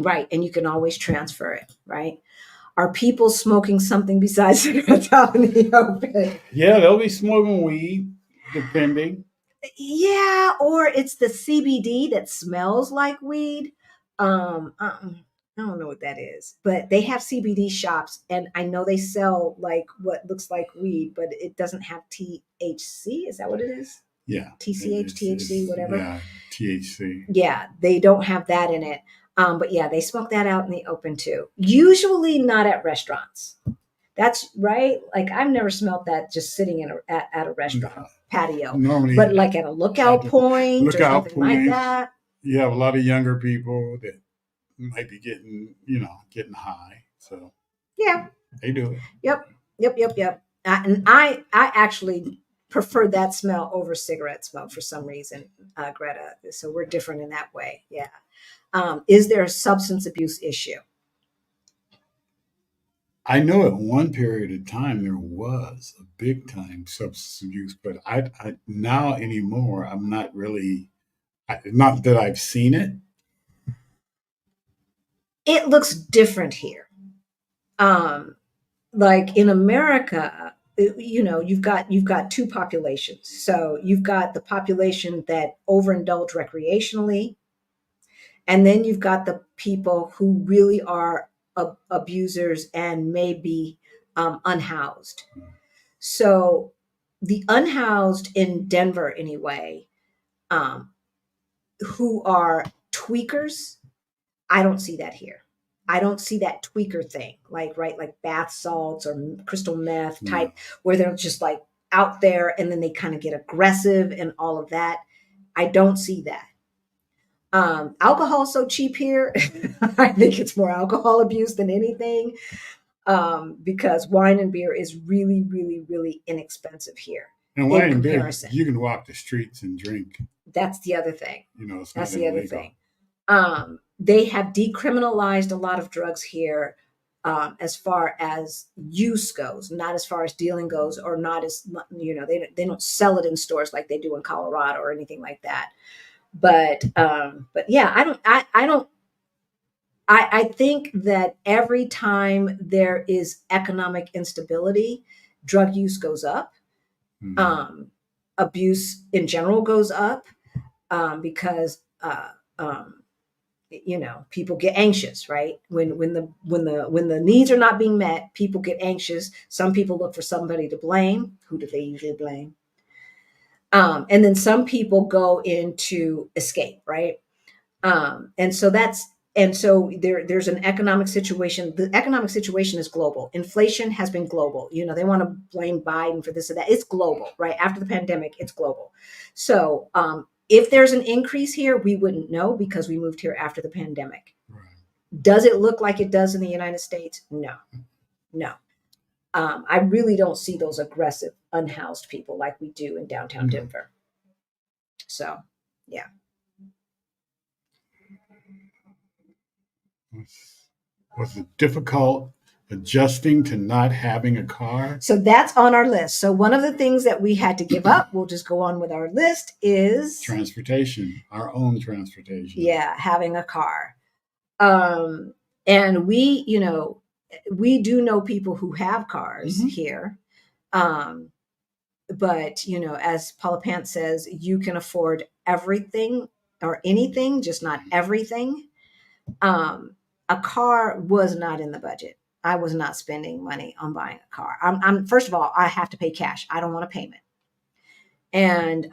right? And you can always transfer it, right? Are people smoking something besides cigarettes out in the open?
Yeah, they'll be smoking weed, depending.
Yeah, or it's the CBD that smells like weed. I don't know what that is, but they have CBD shops, and I know they sell like what looks like weed, but it doesn't have THC. Is that what it is?
Yeah.
TCH, THC, whatever.
Yeah, THC.
Yeah, they don't have that in it. But yeah, they smoke that out in the open too. Usually not at restaurants. That's right. Like I've never smelled that just sitting at a restaurant patio,
Normally,
but like at a
at
lookout
the
point or
lookout
something like
points,
that.
you have a lot of younger people that might be getting high. So
Yeah.
they do it.
Yep. Yep. Yep. Yep. And I actually prefer that smell over cigarette smoke for some reason, Greta. So we're different in that way. Yeah. Is there a substance abuse issue?
I know at one period of time there was a big time substance abuse, but I now anymore I'm not really. Not that I've seen it.
It looks different here. Um, like in America, you've got two populations. So you've got the population that overindulge recreationally, and then you've got the people who really are abusers and may be unhoused. So the unhoused in Denver, anyway, um, who are tweakers, I don't see that here. I don't see that tweaker thing, like right, like bath salts or crystal meth
Yeah.
type, where they're just like out there and then they kind of get aggressive and all of that. I don't see that. Alcohol is so cheap here. I think it's more alcohol abuse than anything, because wine and beer is really, really, really inexpensive here
And
in
wine and beer,
comparison.
you can walk the streets and drink.
That's the other thing.
It's
That's
not
the other
illegal.
thing. They have decriminalized a lot of drugs here, as far as use goes, not as far as dealing goes, or not as they don't sell it in stores like they do in Colorado or anything like that. But yeah, I think that every time there is economic instability, drug use goes up.
Mhm.
Abuse in general goes up, because people get anxious, right? When the needs are not being met, people get anxious. Some people look for somebody to blame. Who do they usually blame? And then some people go into escape, right? And so there's an economic situation. The economic situation is global. Inflation has been global. They want to blame Biden for this or that. It's global, right? After the pandemic, it's global. So if there's an increase here, we wouldn't know because we moved here after the pandemic.
Right.
Does it look like it does in the United States? No, no. I really don't see those aggressive, unhoused people like we do in downtown
No.
Denver. So, yeah.
Was it difficult adjusting to not having a car?
So that's on our list. So one of the things that we had to give up, we'll just go on with our list, is
Transportation, our own transportation.
yeah, having a car. And we do know people who have cars here. But as Paula Pant says, you can afford everything or anything, just not everything. A car was not in the budget. I was not spending money on buying a car. I'm first of all, I have to pay cash. I don't want a payment. And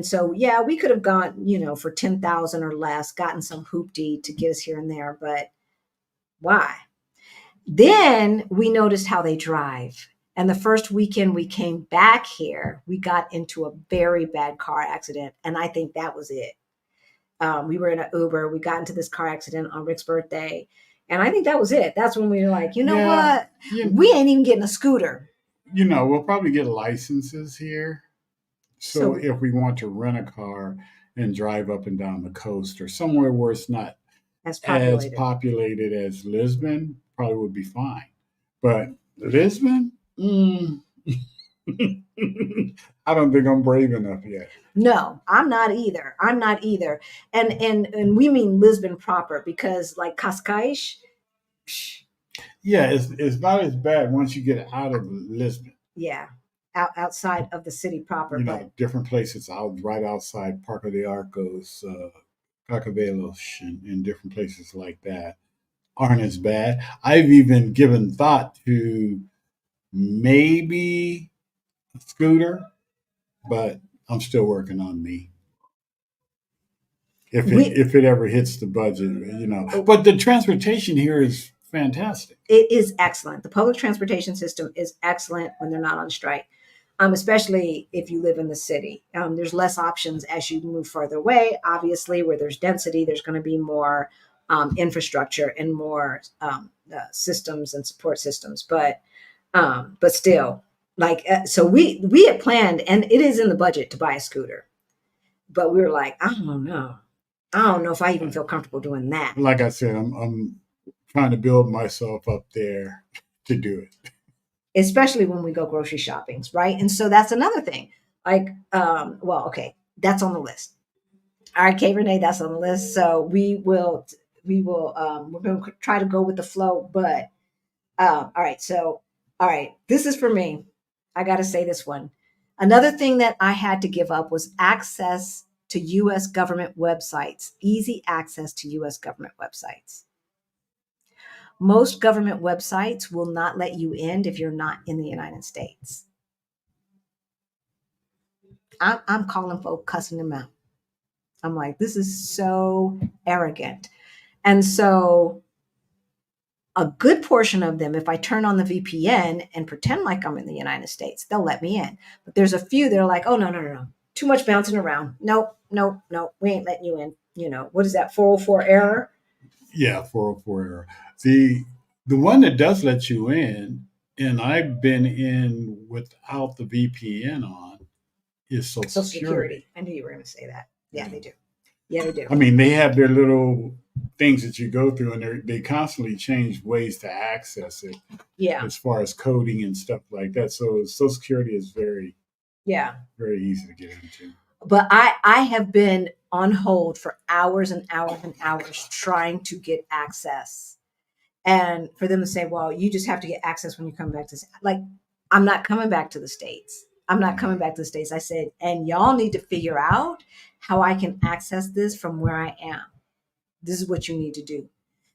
so yeah, we could have gone, for 10,000 or less, gotten some hoopty to get us here and there, but why? Then we noticed how they drive. And the first weekend we came back here, we got into a very bad car accident. And I think that was it. We were in an Uber. We got into this car accident on Rick's birthday. And I think that was it. That's when we were like, you know
Yeah,
what?
you,
We ain't even getting a scooter.
we'll probably get licenses here. So
So
if we want to rent a car and drive up and down the coast or somewhere where it's not
as
as
populated.
populated as Lisbon, probably would be fine. But Lisbon, I don't think I'm brave enough yet.
No, I'm not either. I'm not either. And we mean Lisbon proper because like Cascais,
Yeah, it's not as bad once you get out of Lisbon.
yeah, outside of the city proper. But
Different places out right outside Parque de Arcos, Carcavelos, and different places like that aren't as bad. I've even given thought to maybe a scooter, but I'm still working on me.
we
If it ever hits the budget, But the transportation here is fantastic.
it is excellent. The public transportation system is excellent when they're not on strike, especially if you live in the city. There's less options as you move further away. Obviously, where there's density, there's going to be more infrastructure and more systems and support systems. But still, like so, we had planned, and it is in the budget to buy a scooter. But we were like, I don't know. I don't know if I even feel comfortable doing that.
Like I said, I'm trying to build myself up there to do it.
Especially when we go grocery shopping, right? And so that's another thing. Like, well, okay, that's on the list. All right, Kate Renee, that's on the list. So we're going to try to go with the flow. But all right, so all right, this is for me. I got to say this one. Another thing that I had to give up was access to U.S. government websites, easy access to U.S. government websites. Most government websites will not let you in if you're not in the United States. I'm calling folk, cussing them out. I'm like, this is so arrogant. And so, a good portion of them, if I turn on the VPN and pretend like I'm in the United States, they'll let me in. But there's a few that are like, oh, no, no, no, no. Too much bouncing around. Nope, nope, nope. We ain't letting you in. What is that, 404 error?
Yeah, 404 error. The one that does let you in, and I've been in without the VPN on, is Social
Social
Security.
Security. I knew you were going to say that. Yeah,
Yeah.
they do. Yeah, they do.
I mean, they have their little things that you go through, and they constantly change ways to access it
Yeah,
as far as coding and stuff like that. So Social Security is very,
yeah.
very easy to get into.
But I have been on hold for hours and hours and hours trying to get access. And for them to say, well, you just have to get access when you come back to, like, I'm not coming back to the States. I'm not coming back to the States. I said, and y'all need to figure out how I can access this from where I am. This is what you need to do.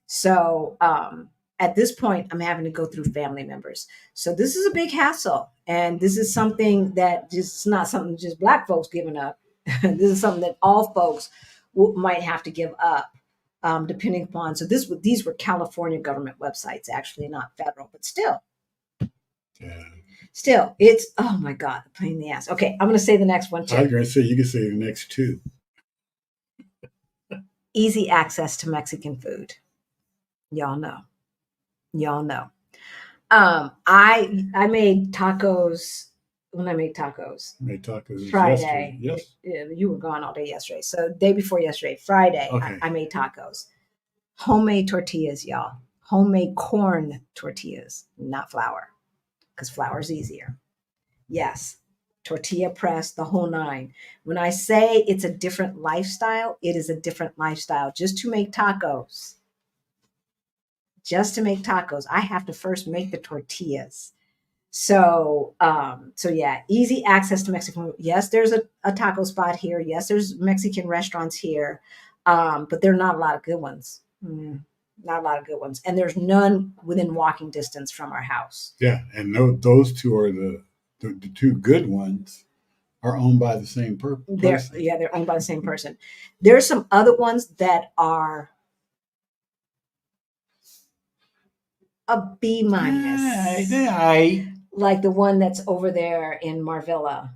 So at this point, I'm having to go through family members. So this is a big hassle. And this is something that just not something just Black folks giving up. This is something that all folks might have to give up, depending upon. So these were California government websites, actually, not federal, but still.
Yeah.
Still, it's, oh my God, a pain in the ass. Okay, I'm going to say the next one
I was
too.
going to say, you can say the next two.
Easy access to Mexican food. Y'all know. Y'all know. I made tacos when I made tacos
Made tacos
Friday.
yesterday. Yes.
You were gone all day yesterday. So day before yesterday, Friday,
Okay.
I made tacos. Homemade tortillas, y'all. Homemade corn tortillas, not flour, because flour is easier. Yes. Tortilla press, the whole nine. When I say it's a different lifestyle, it is a different lifestyle. Just to make tacos, I have to first make the tortillas. So yeah, easy access to Mexican food. Yes, there's a taco spot here. Yes, there's Mexican restaurants here, but there are not a lot of good ones. Not a lot of good ones, and there's none within walking distance from our house.
Yeah, and those two are the two good ones are owned by the same person.
They're owned by the same person. There's some other ones that are A B minus.
I
Like the one that's over there in Marvilla.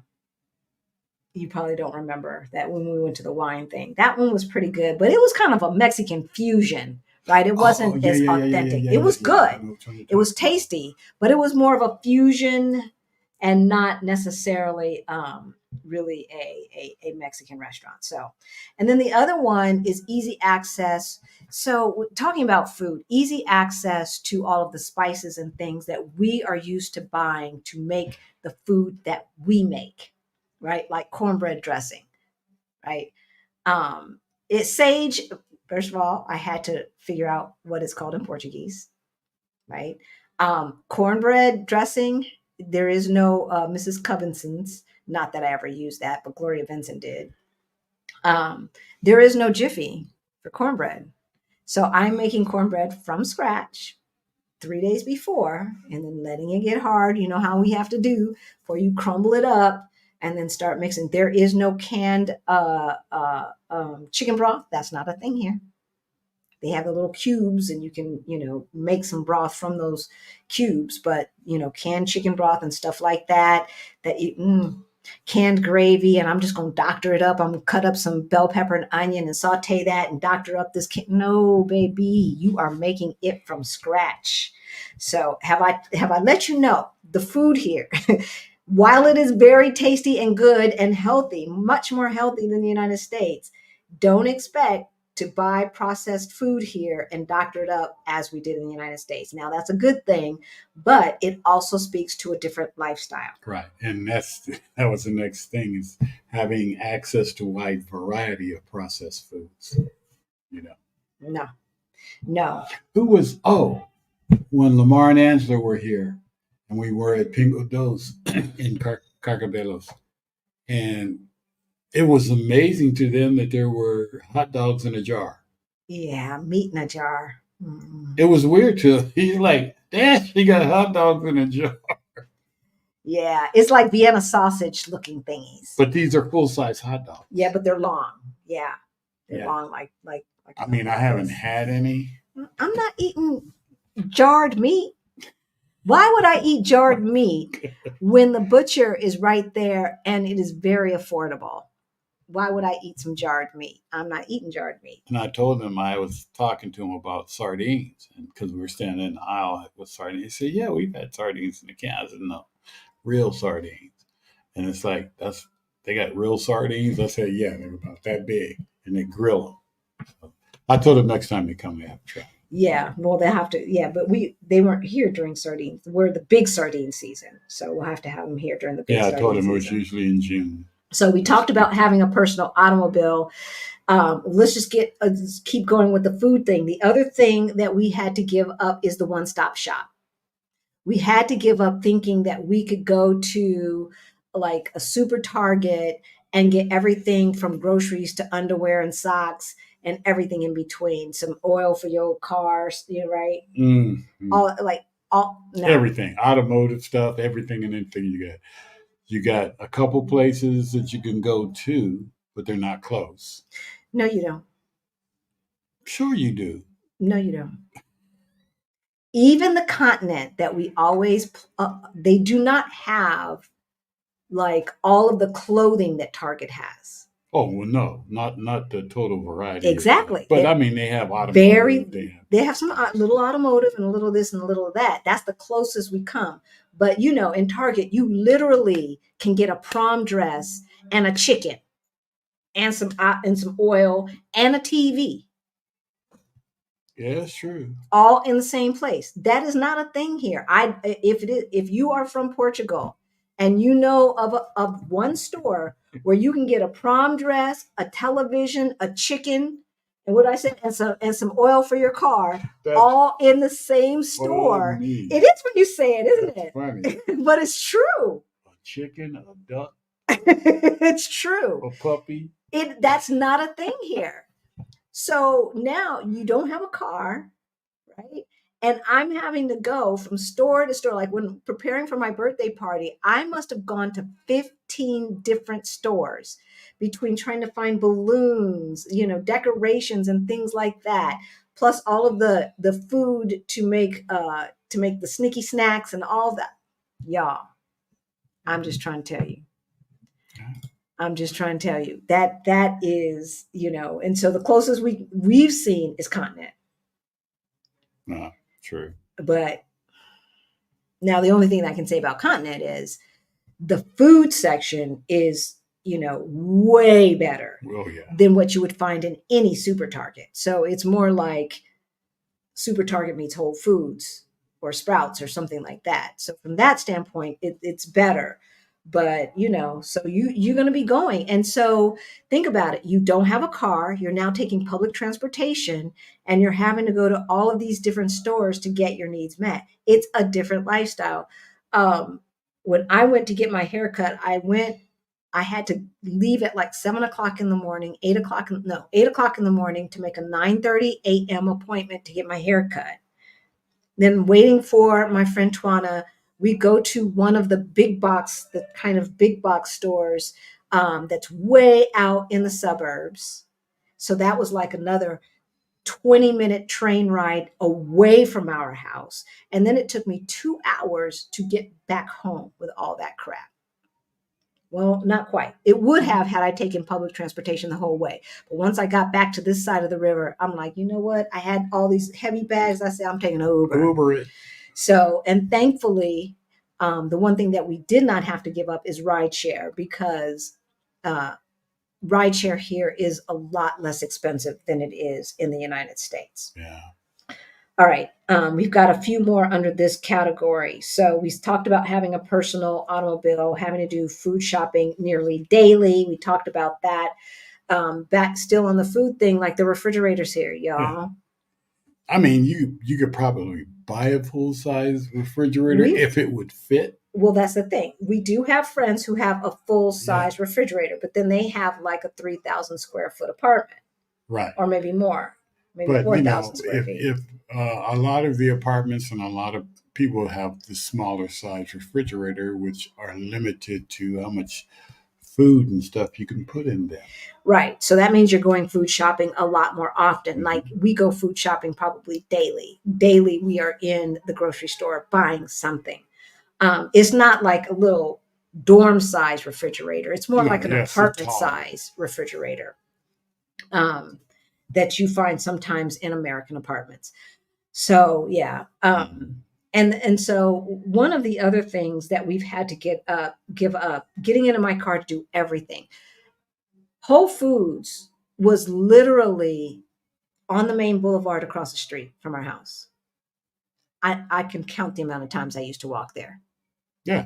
You probably don't remember that when we went to the wine thing. That one was pretty good, but it was kind of a Mexican fusion, right? It
Oh,
wasn't
yeah,
as
yeah, yeah, yeah, yeah,
authentic.
yeah,
It
yeah,
was
yeah.
good.
I know which one you're
It was
talking about.
tasty, but it was more of a fusion and not necessarily really a Mexican restaurant. So, and then the other one is easy access. So, talking about food, easy access to all of the spices and things that we are used to buying to make the food that we make, right? Like cornbread dressing, right? It's sage. First of all, I had to figure out what it's called in Portuguese, right? Cornbread dressing. There is no Mrs. Covinson's. Not that I ever used that, but Gloria Vincent did. There is no Jiffy for cornbread. So I'm making cornbread from scratch 3 days before and then letting it get hard. You know how we have to do before you crumble it up and then start mixing. There is no canned chicken broth. That's not a thing here. They have the little cubes and you can, make some broth from those cubes, but, canned chicken broth and stuff like that, canned gravy. And I'm just going to doctor it up. I'm going to cut up some bell pepper and onion and saute that and doctor up this. No, baby, you are making it from scratch. So have I let you know the food here, while it is very tasty and good and healthy, much more healthy than the United States, don't expect to buy processed food here and doctor it up as we did in the United States. Now, that's a good thing, but it also speaks to a different lifestyle.
Right, and that was the next thing is having access to a wide variety of processed foods. You know,
No, no.
who was when Lamar and Angela were here, and we were at Pingo Dos in Carcabelos, and it was amazing to them that there were hot dogs in a jar.
Yeah, meat in a jar. Mm.
It was weird to he's like, Dad, she got hot dogs in a jar.
Yeah, it's like Vienna sausage looking thingies.
But these are full size hot dogs.
Yeah, but they're long. Yeah, they're
Yeah.
long like.
I mean, I haven't had any.
I'm not eating jarred meat. Why would I eat jarred meat when the butcher is right there and it is very affordable? Why would I eat some jarred meat? I'm not eating jarred meat.
And I told him I was talking to him about sardines, and because we were standing in the aisle with sardines, he said, "Yeah, we've had sardines in the can." I said, "No, real sardines." And it's like they got real sardines. I said, "Yeah, they're about that big, and they grill them." So I told him next time they come, they have to try.
Yeah, well, they have to. Yeah, but they weren't here during sardines. We're the big sardine season, so we'll have to have them here during the big.
Yeah, I told him
season.
it was usually in June.
So we talked about having a personal automobile. Let's just keep going with the food thing. The other thing that we had to give up is the one-stop shop. We had to give up thinking that we could go to like a super Target and get everything from groceries to underwear and socks and everything in between. Some oil for your cars, right?
Mm-hmm.
All no.
Everything, automotive stuff, everything and anything you got. You got a couple places that you can go to, but they're not close.
No, you don't.
Sure, you do.
No, you don't. Even the continent that we always, they do not have like all of the clothing that Target has.
Oh well, no, not the total variety.
Exactly.
But I mean, they have automotive.
They have some little automotive and a little this and a little of that. That's the closest we come. But in Target, you literally can get a prom dress and a chicken and some oil and a TV.
Yeah, that's true.
All in the same place. That is not a thing here. If you are from Portugal and you know of one store where you can get a prom dress, a television, a chicken, and what I said, and some oil for your car, all in the same store. It is when you say it, isn't it? Funny. But it's true.
A chicken, a duck.
It's true.
A puppy.
That's not a thing here. So now you don't have a car, right? And I'm having to go from store to store. Like when preparing for my birthday party, I must have gone to 15 different stores between trying to find balloons, decorations and things like that. plus all of the food to make the sneaky snacks and all that. Y'all, I'm just trying to tell you. I'm just trying to tell you that that is, and so the closest we've seen is continent.
True.
But now the only thing I can say about continent is the food section is, way better than what you would find in any super Target. So it's more like super Target meets Whole Foods or Sprouts or something like that. So from that standpoint, it's better. But so you're going to be going, and so think about it. You don't have a car. You're now taking public transportation, and you're having to go to all of these different stores to get your needs met. It's a different lifestyle. When I went to get my haircut, I had to leave at like 7:00 in the morning, 8:00 in the morning to make a 9:30 a.m. appointment to get my haircut. Then waiting for my friend Twana, we go to one of the kind of big box stores that's way out in the suburbs. So that was like another 20-minute train ride away from our house. And then it took me 2 hours to get back home with all that crap. Well, not quite. It would have had I taken public transportation the whole way. But once I got back to this side of the river, I'm like, you know what? I had all these heavy bags. I said, I'm taking an Uber.
Uber it.
So, and thankfully, the one thing that we did not have to give up is rideshare, because rideshare here is a lot less expensive than it is in the United States.
Yeah.
All right. We've got a few more under this category. So we talked about having a personal automobile, having to do food shopping nearly daily. We talked about that. Back still on the food thing, like the refrigerators here, y'all.
Yeah. I mean, you could probably buy a full size refrigerator if it would fit.
Well, that's the thing. We do have friends who have a full size refrigerator, but then they have like a 3,000 square foot apartment,
right?
Or maybe more, maybe 4,000 square feet.
If a lot of the apartments and a lot of people have the smaller size refrigerator, which are limited to how much food and stuff you can put in them.
Right. So that means you're going food shopping a lot more often. Mm-hmm. Like we go food shopping probably daily. Daily, we are in the grocery store buying something. It's not like a little dorm size refrigerator. It's more like an apartment size refrigerator that you find sometimes in American apartments. So, yeah. And so one of the other things that we've had to give up, getting into my car to do everything. Whole Foods was literally on the main boulevard across the street from our house. I can count the amount of times I used to walk there.
Yeah.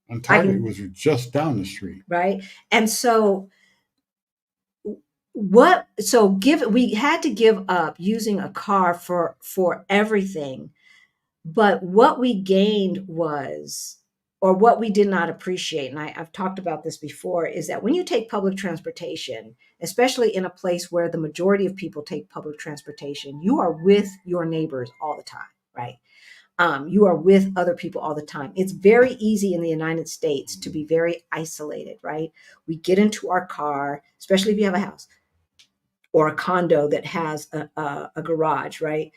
And Target was just down the street.
Right. And so we had to give up using a car for everything. But what we gained was, or what we did not appreciate, and I've talked about this before, is that when you take public transportation, especially in a place where the majority of people take public transportation, you are with your neighbors all the time, right? You are with other people all the time. It's very easy in the United States to be very isolated, right? We get into our car, especially if you have a house or a condo that has a garage, right?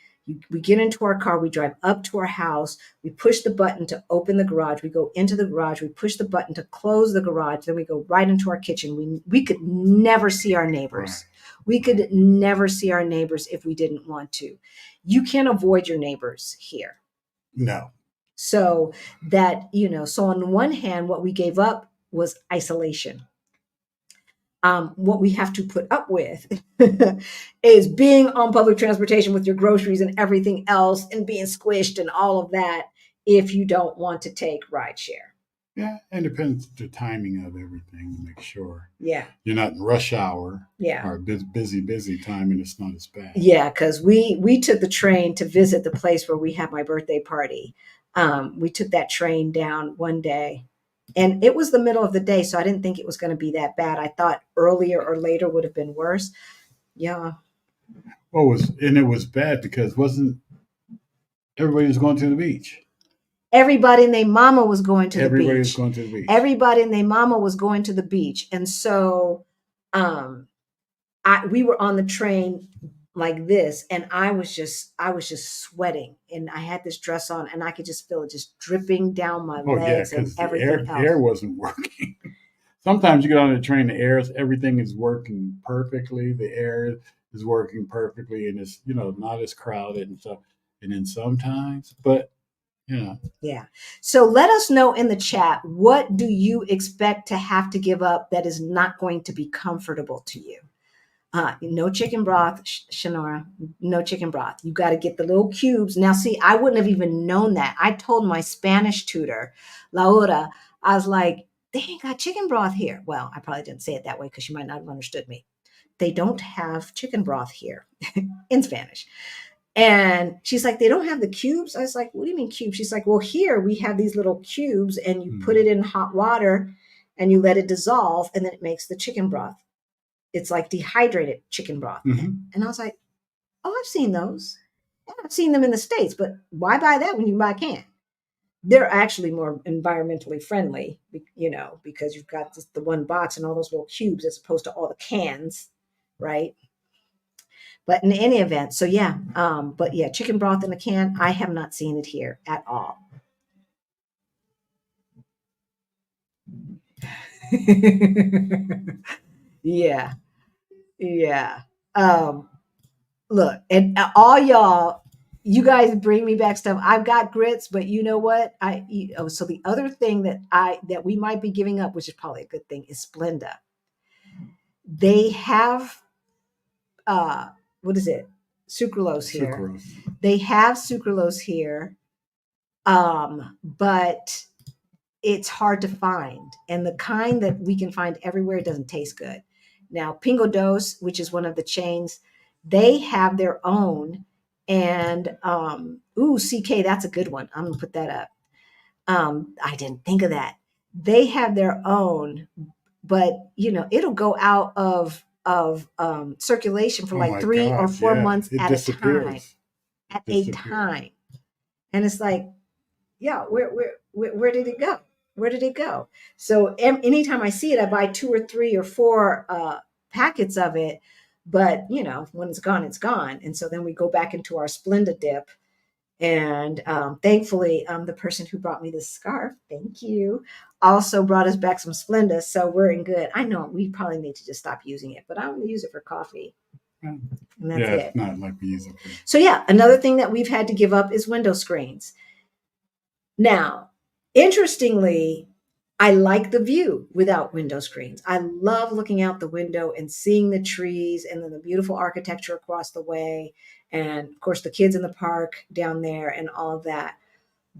We get into our car, we drive up to our house, we push the button to open the garage, we go into the garage, we push the button to close the garage, then we go right into our kitchen. We could never see our neighbors. We could never see our neighbors if we didn't want to. You can't avoid your neighbors here.
No.
So that, so on the one hand, what we gave up was isolation. What we have to put up with is being on public transportation with your groceries and everything else and being squished and all of that if you don't want to take rideshare.
Yeah, and it depends the timing of everything to make sure.
Yeah.
You're not in rush hour.
Yeah.
Or busy time, and it's not as bad.
Yeah, because we took the train to visit the place where we had my birthday party. We took that train down one day. And it was the middle of the day, so I didn't think it was going to be that bad. I thought earlier or later would have been worse. Yeah.
Well, it was bad because wasn't everybody was going to the beach?
Everybody and their mama was going to the beach.
Everybody was going to the beach.
Everybody and their mama was going to the beach. And so we were on the train like this, and I was just sweating, and I had this dress on, and I could just feel it just dripping down my
Oh yeah,
legs and
because the
everything
air
else.
wasn't working. Sometimes you get on the train, the air, everything is working perfectly. The air is working perfectly, and it's not as crowded and stuff. And then sometimes, but you know,
Yeah. So let us know in the chat, what do you expect to have to give up that is not going to be comfortable to you? No chicken broth, Shanora. No chicken broth. You got to get the little cubes. Now, see, I wouldn't have even known that. I told my Spanish tutor, Laura, I was like, they ain't got chicken broth here. Well, I probably didn't say it that way because she might not have understood me. They don't have chicken broth here in Spanish. And she's like, they don't have the cubes. I was like, what do you mean cubes? She's like, well, here we have these little cubes, and you put it in hot water and you let it dissolve, and then it makes the chicken broth. It's like dehydrated chicken broth.
mm-hmm.
And I was like, oh, I've seen those. And I've seen them in the States, but why buy that when you can buy a can? They're actually more environmentally friendly, because you've got the one box and all those little cubes as opposed to all the cans, right? But in any event, so yeah, but yeah, chicken broth in a can, I have not seen it here at all. Yeah, yeah. Look, and all y'all, you guys bring me back stuff. I've got grits, but you know what? So the other thing that we might be giving up, which is probably a good thing, is Splenda. They have what is it? Sucralose here.
Sucrose.
They have sucralose here, but it's hard to find, and the kind that we can find everywhere doesn't taste good. Now, Pingo Dos, which is one of the chains, they have their own, and CK, that's a good one. I'm gonna put that up. I didn't think of that. They have their own, but it'll go out of circulation for
Oh
like
my
3 or 4 months
it
at a time.
disappears.
At a
Disappears.
time, and it's like, yeah, where did it go? Where did it go? So anytime I see it, I buy 2 or 3 or 4 packets of it. But when it's gone, it's gone. And so then we go back into our Splenda dip. And thankfully, the person who brought me this scarf, thank you, also brought us back some Splenda. So we're in good. I know we probably need to just stop using it, but I'm going to use it for coffee. And that's
Yeah,
it.
it's not like we use it.
So yeah, another thing that we've had to give up is window screens. Now, interestingly, I like the view without window screens. I love looking out the window and seeing the trees and then the beautiful architecture across the way. And of course, the kids in the park down there and all of that.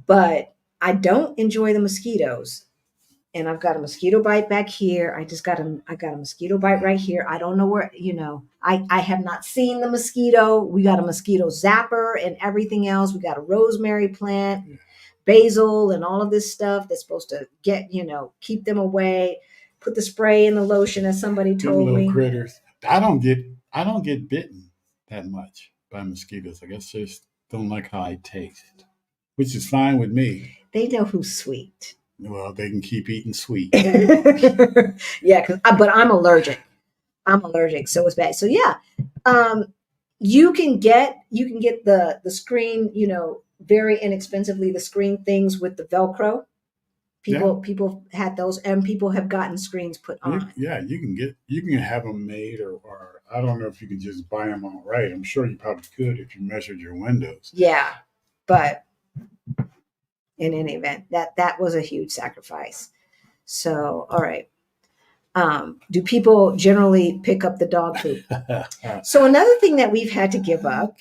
But I don't enjoy the mosquitoes. And I've got a mosquito bite back here. I got a mosquito bite right here. I don't know where, I have not seen the mosquito. We got a mosquito zapper and everything else. We got a rosemary plant, basil, and all of this stuff that's supposed to keep them away. Put the spray in the lotion, as somebody
Them
told
little
me.
critters. I don't get bitten that much by mosquitoes. I guess I just don't like how I taste, which is fine with me.
They know who's sweet.
Well, they can keep eating sweet.
Yeah, but I'm allergic. So it's bad. So yeah, you can get the screen, very inexpensively, the screen things with the Velcro. People had those, and people have gotten screens put on.
You can have them made, or I don't know if you can just buy them outright. I'm sure you probably could if you measured your windows.
Yeah, but in any event, that was a huge sacrifice. So, all right. Do people generally pick up the dog poop? So another thing that we've had to give up,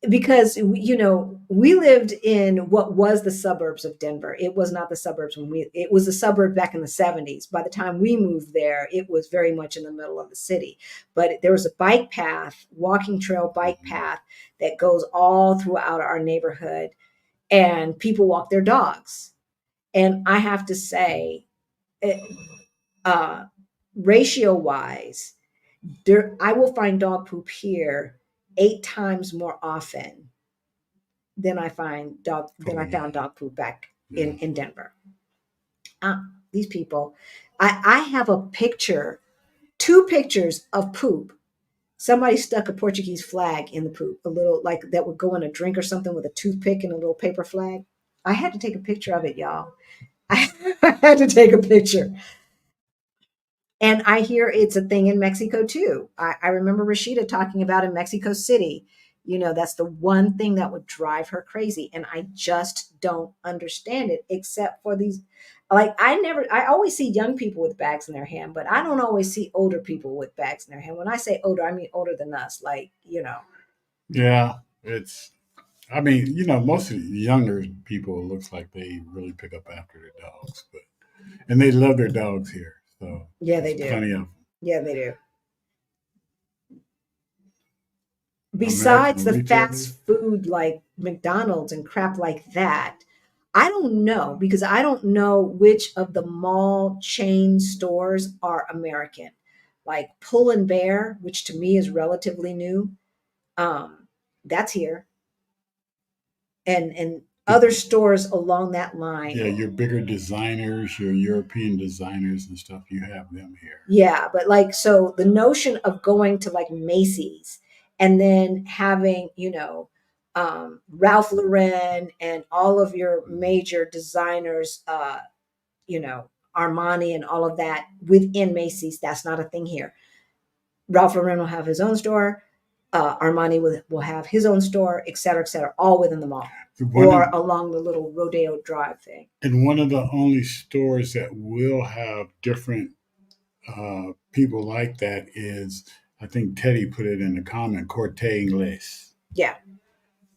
because we lived in what was the suburbs of Denver. It was not the suburbs it was the suburb back in the 70s. By the time we moved there, it was very much in the middle of the city. But there was a bike path, walking trail bike path, that goes all throughout our neighborhood, and people walk their dogs. And I have to say, ratio wise, I will find dog poop here 8 times more often than I found dog poop back in Denver. These people, I have 2 pictures of poop Somebody stuck a Portuguese flag in the poop, a little like that would go in a drink or something with a toothpick and a little paper flag. I had to take a picture of it, y'all. I had to take a picture. And I hear it's a thing in Mexico too. I remember Rashida talking about in Mexico City. That's the one thing that would drive her crazy. And I just don't understand it, except for these. Like, I always see young people with bags in their hand, but I don't always see older people with bags in their hand. When I say older, I mean older than us. Like.
Yeah, it's. I mean, most of the younger people looks like they really pick up after their dogs, and they love their dogs here. So
Yeah,
there's
they do.
plenty of
Yeah, they do. Besides
American
the
retailers.
fast food like McDonald's and crap like that, I don't know because I don't know which of the mall chain stores are American. Like Pull and Bear, which to me is relatively new, that's here, and
The,
other stores along that line.
yeah, your bigger designers, your European designers and stuff, you have them here.
Yeah, but like, so the notion of going to like Macy's and then having, Ralph Lauren and all of your major designers, Armani and all of that within Macy's, that's not a thing here. Ralph Lauren will have his own store. Armani will have his own store, et cetera, all within the mall
One
or
of
along the little Rodeo Drive thing.
and one of the only stores that will have different people like that is, I think Teddy put it in the comment, Corte Inglés.
Yeah,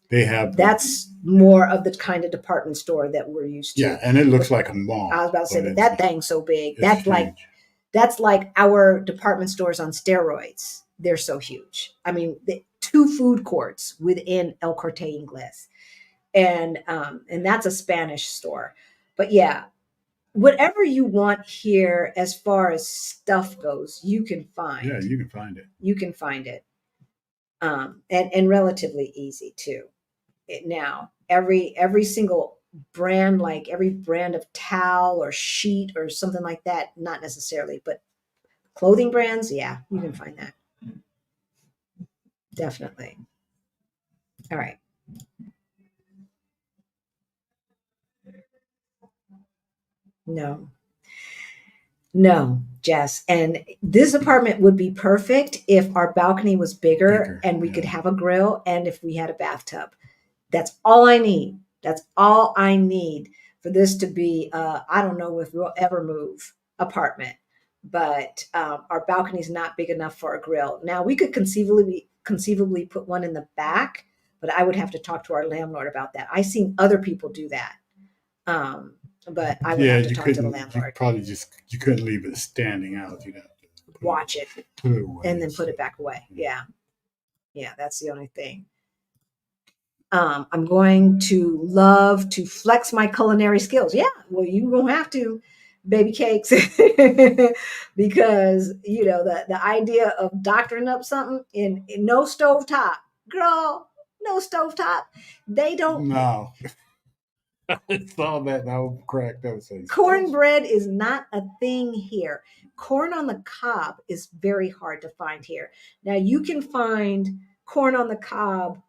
They have
that's more of the kind of department store that we're used
yeah,
to.
and it looks
But
like a
I was
mall,
about to say,
but
but that thing's so big.
it's
That's like
huge.
that's like our department stores on steroids. They're so huge. I mean, two food courts within El Corte Inglés, and that's a Spanish store. But yeah, whatever you want here as far as stuff goes, you can
Yeah,
find.
you can find it.
You can find it, and relatively easy too. Now every single brand, like every brand of towel or sheet or something like that, not necessarily, but clothing brands, yeah, you can find that. Definitely. All right. No, no, Jess. And this apartment would be perfect if our balcony was bigger
Bigger.
and we could
Yeah.
have a grill and if we had a bathtub. That's all I need. That's all I need for this to be, I don't know if we'll ever move apartment, but our balcony is not big enough for a grill. Now we could conceivably put one in the back, but I would have to talk to our landlord about that. I've seen other people do that. Um, but I would
Yeah,
have to
you
talk to the
couldn't. You
landlord,
probably you couldn't leave it standing out. You'd have to
watch it,
put it away
and then
and
put
stuff.
it back away. Yeah. Yeah. That's the only thing. I'm going to love to flex my culinary skills. Yeah, well, you won't have to, baby cakes, because the idea of doctoring up something in no stove top, girl, no stove top. They don't.
No, I saw that and I was cracked up. Say,
Cornbread is not a thing here. Corn on the cob is very hard to find here. Now you can find corn on the cob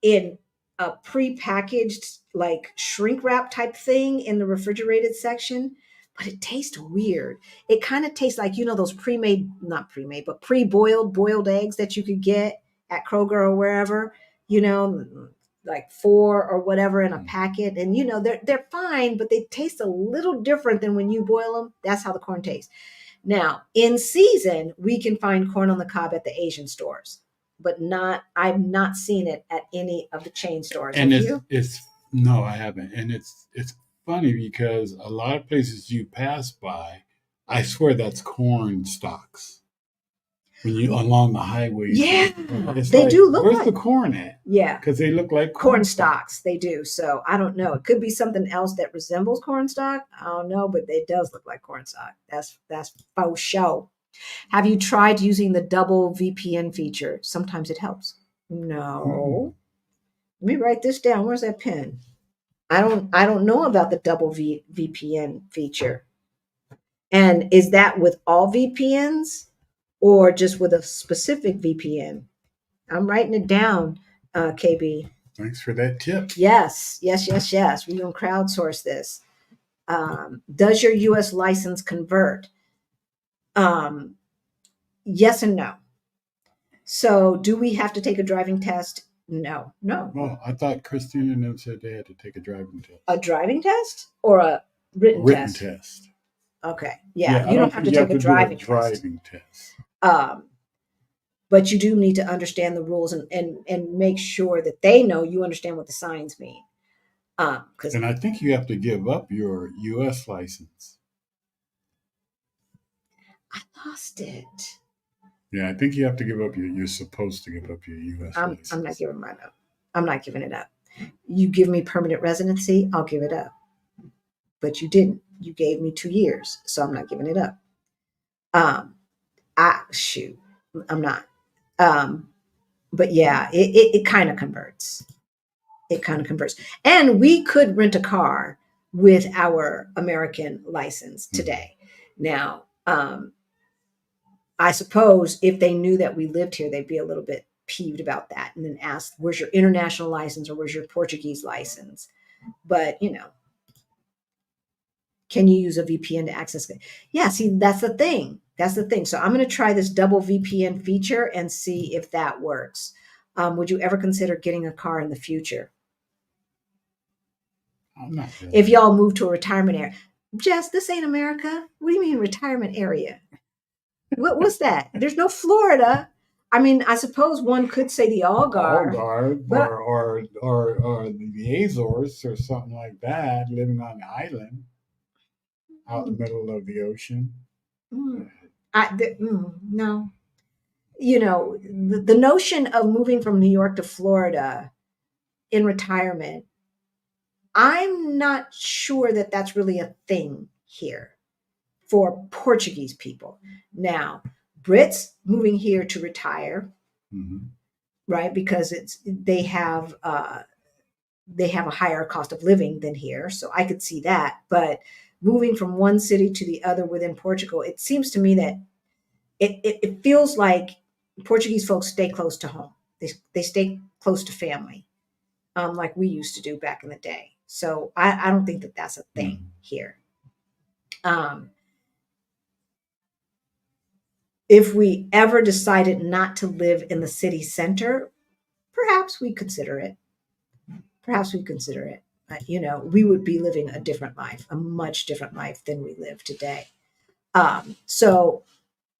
in a pre-packaged like shrink wrap type thing in the refrigerated section, but it tastes weird. It kind of tastes like those pre-made, not pre-made, but pre-boiled boiled eggs that you could get at Kroger or wherever, you know, like four or whatever in a packet. And they're fine, but they taste a little different than when you boil them. That's how the corn tastes. Now, in season, we can find corn on the cob at the Asian stores, but I've not seen it at any of the chain stores.
and
Have you?
it's no, I haven't, and it's funny because a lot of places you pass by, I swear that's corn stalks. When you along the highways,
Yeah,
it's
they
like,
do look
where's
like,
the corn at?
yeah,
Because they look like
corn
corn stalks.
stalks. They do. So I don't know. It could be something else that resembles corn stalk. I don't know, but it does look like corn stalk. That's faux show. Have you tried using the double VPN feature? Sometimes it helps.
Mm-mm.
No. Let me write this down. Where's that pen? I don't know about the double VPN feature. And is that with all VPNs? or just with a specific VPN. I'm writing it down, KB.
Thanks for that tip.
Yes, yes, yes, yes. We're going to crowdsource this. Does your US license convert? Um, yes and no. So, do we have to take a driving test? No, no.
Well, I thought Christine and them said they had to take a driving
A
test.
driving test or a written
Written
test?
test.
Okay. Yeah,
Yeah, I
you don't
don't
have
think
to
you have
take a
to do a
driving test.
driving test.
Um, but you do need to understand the rules and make sure that they know you understand what the signs mean. Because
And I think you have to give up your U.S. license.
I lost it.
Yeah, I think you have to give up your. You're supposed to give up your U.S.
I'm not
license.
giving mine up. I'm not giving it up. You give me permanent residency, I'll give it up. But you didn't. You gave me 2 years, so I'm not giving it up. Um, I shoot, I'm not. Um, but yeah, it kind of converts. It kind of converts. And we could rent a car with our American license
Mhm.
today. Now, I suppose if they knew that we lived here, they'd be a little bit peeved about that and then ask, where's your international license or where's your Portuguese license? But, can you use a VPN to access it? Yeah, see, that's the thing. That's the thing. So I'm going to try this double VPN feature and see if that works. Would you ever consider getting a car in the future?
I'm not
If
really.
y'all move to a retirement area. Jess, this ain't America. What do you mean retirement area? What's that? There's no Florida. I mean, I suppose one could say the Algar,
Algarve
but
or the Azores or something like that, living on an island out in the middle of the ocean.
mm, no. The notion of moving from New York to Florida in retirement, I'm not sure that that's really a thing here for Portuguese people. Now, Brits moving here to retire,
Hmm.
right? Because they have a higher cost of living than here, so I could see that. But moving from one city to the other within Portugal, it seems to me that it feels like Portuguese folks stay close to home. They stay close to family, like we used to do back in the day. So I don't think that that's a thing
Hmm.
here. Um, if we ever decided not to live in the city center, perhaps we consider it. Perhaps we consider it. We would be living a different life, a much different life than we live today. So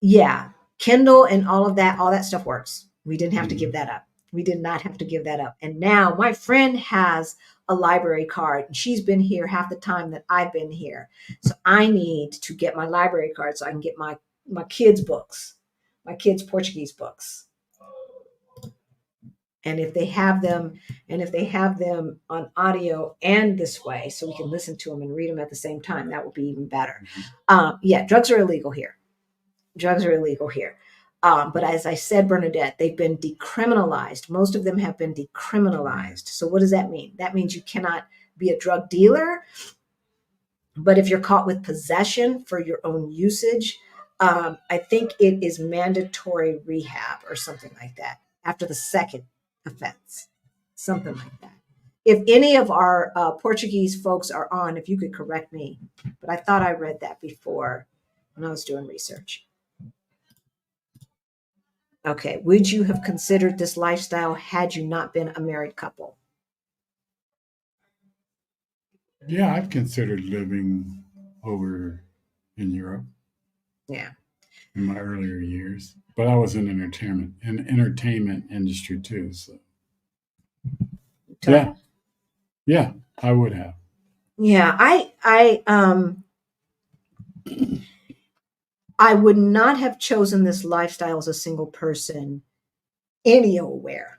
yeah, Kindle and all that stuff works. We didn't have to give
Hmm.
that up. We did not have to give that up. And now my friend has a library card and she's been here half the time that I've been here. So I need to get my library card so I can get my kids' books, my kids' Portuguese books. And if they have them on audio and this way, so we can listen to them and read them at the same time, that would be even better. Yeah, drugs are illegal here. Drugs are illegal here. But as I said, Bernadette, they've been decriminalized. Most of them have been decriminalized. So what does that mean? That means you cannot be a drug dealer, but if you're caught with possession for your own usage, I think it is mandatory rehab or something like that after the second offense, something like that. If any of our Portuguese folks are on, if you could correct me, but I thought I read that before when I was doing research. Okay. Would you have considered this lifestyle had you not been a married couple?
Yeah, I've considered living over in Europe
Yeah.
in my earlier years, but I was in entertainment industry too. So yeah,
Tanya?
yeah, I would have.
Yeah. I would not have chosen this lifestyle as a single person anywhere.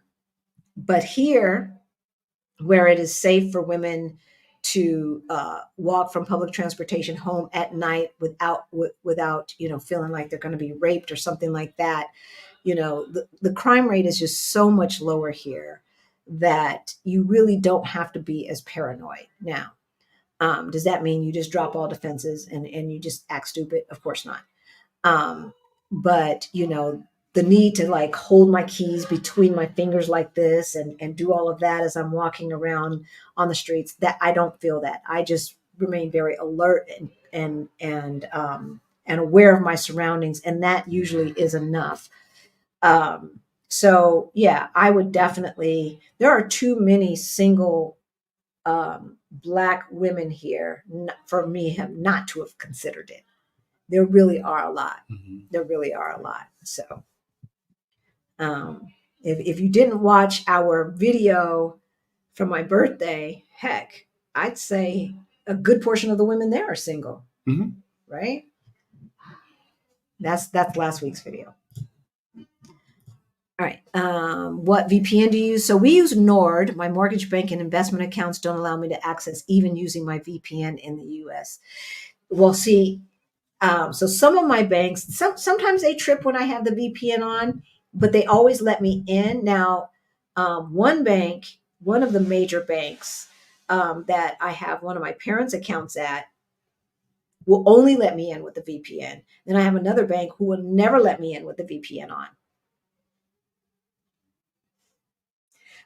But here, where it is safe for women to walk from public transportation home at night without feeling like they're going to be raped or something like that, the crime rate is just so much lower here that you really don't have to be as paranoid now. Does that mean you just drop all defenses and you just act stupid? Of course not. Um, but the need to like hold my keys between my fingers like this and do all of that as I'm walking around on the streets, that I don't feel that. I just remain very alert and aware of my surroundings, and that usually is enough. So yeah, I would definitely, there are too many single black women here for me have not to have considered it. There really are a lot.
Mhm.
There really are a lot. So um, if you didn't watch our video for my birthday, heck, I'd say a good portion of the women there are single,
Mhm.
right? That's last week's video. All right. What VPN do you use? So we use Nord. My mortgage bank and investment accounts don't allow me to access even using my VPN in the US. Well, see, so some of my banks, sometimes they trip when I have the VPN on, but they always let me in. Now, one bank, one of the major banks that I have one of my parents' accounts at, will only let me in with the VPN. Then I have another bank who will never let me in with the VPN on.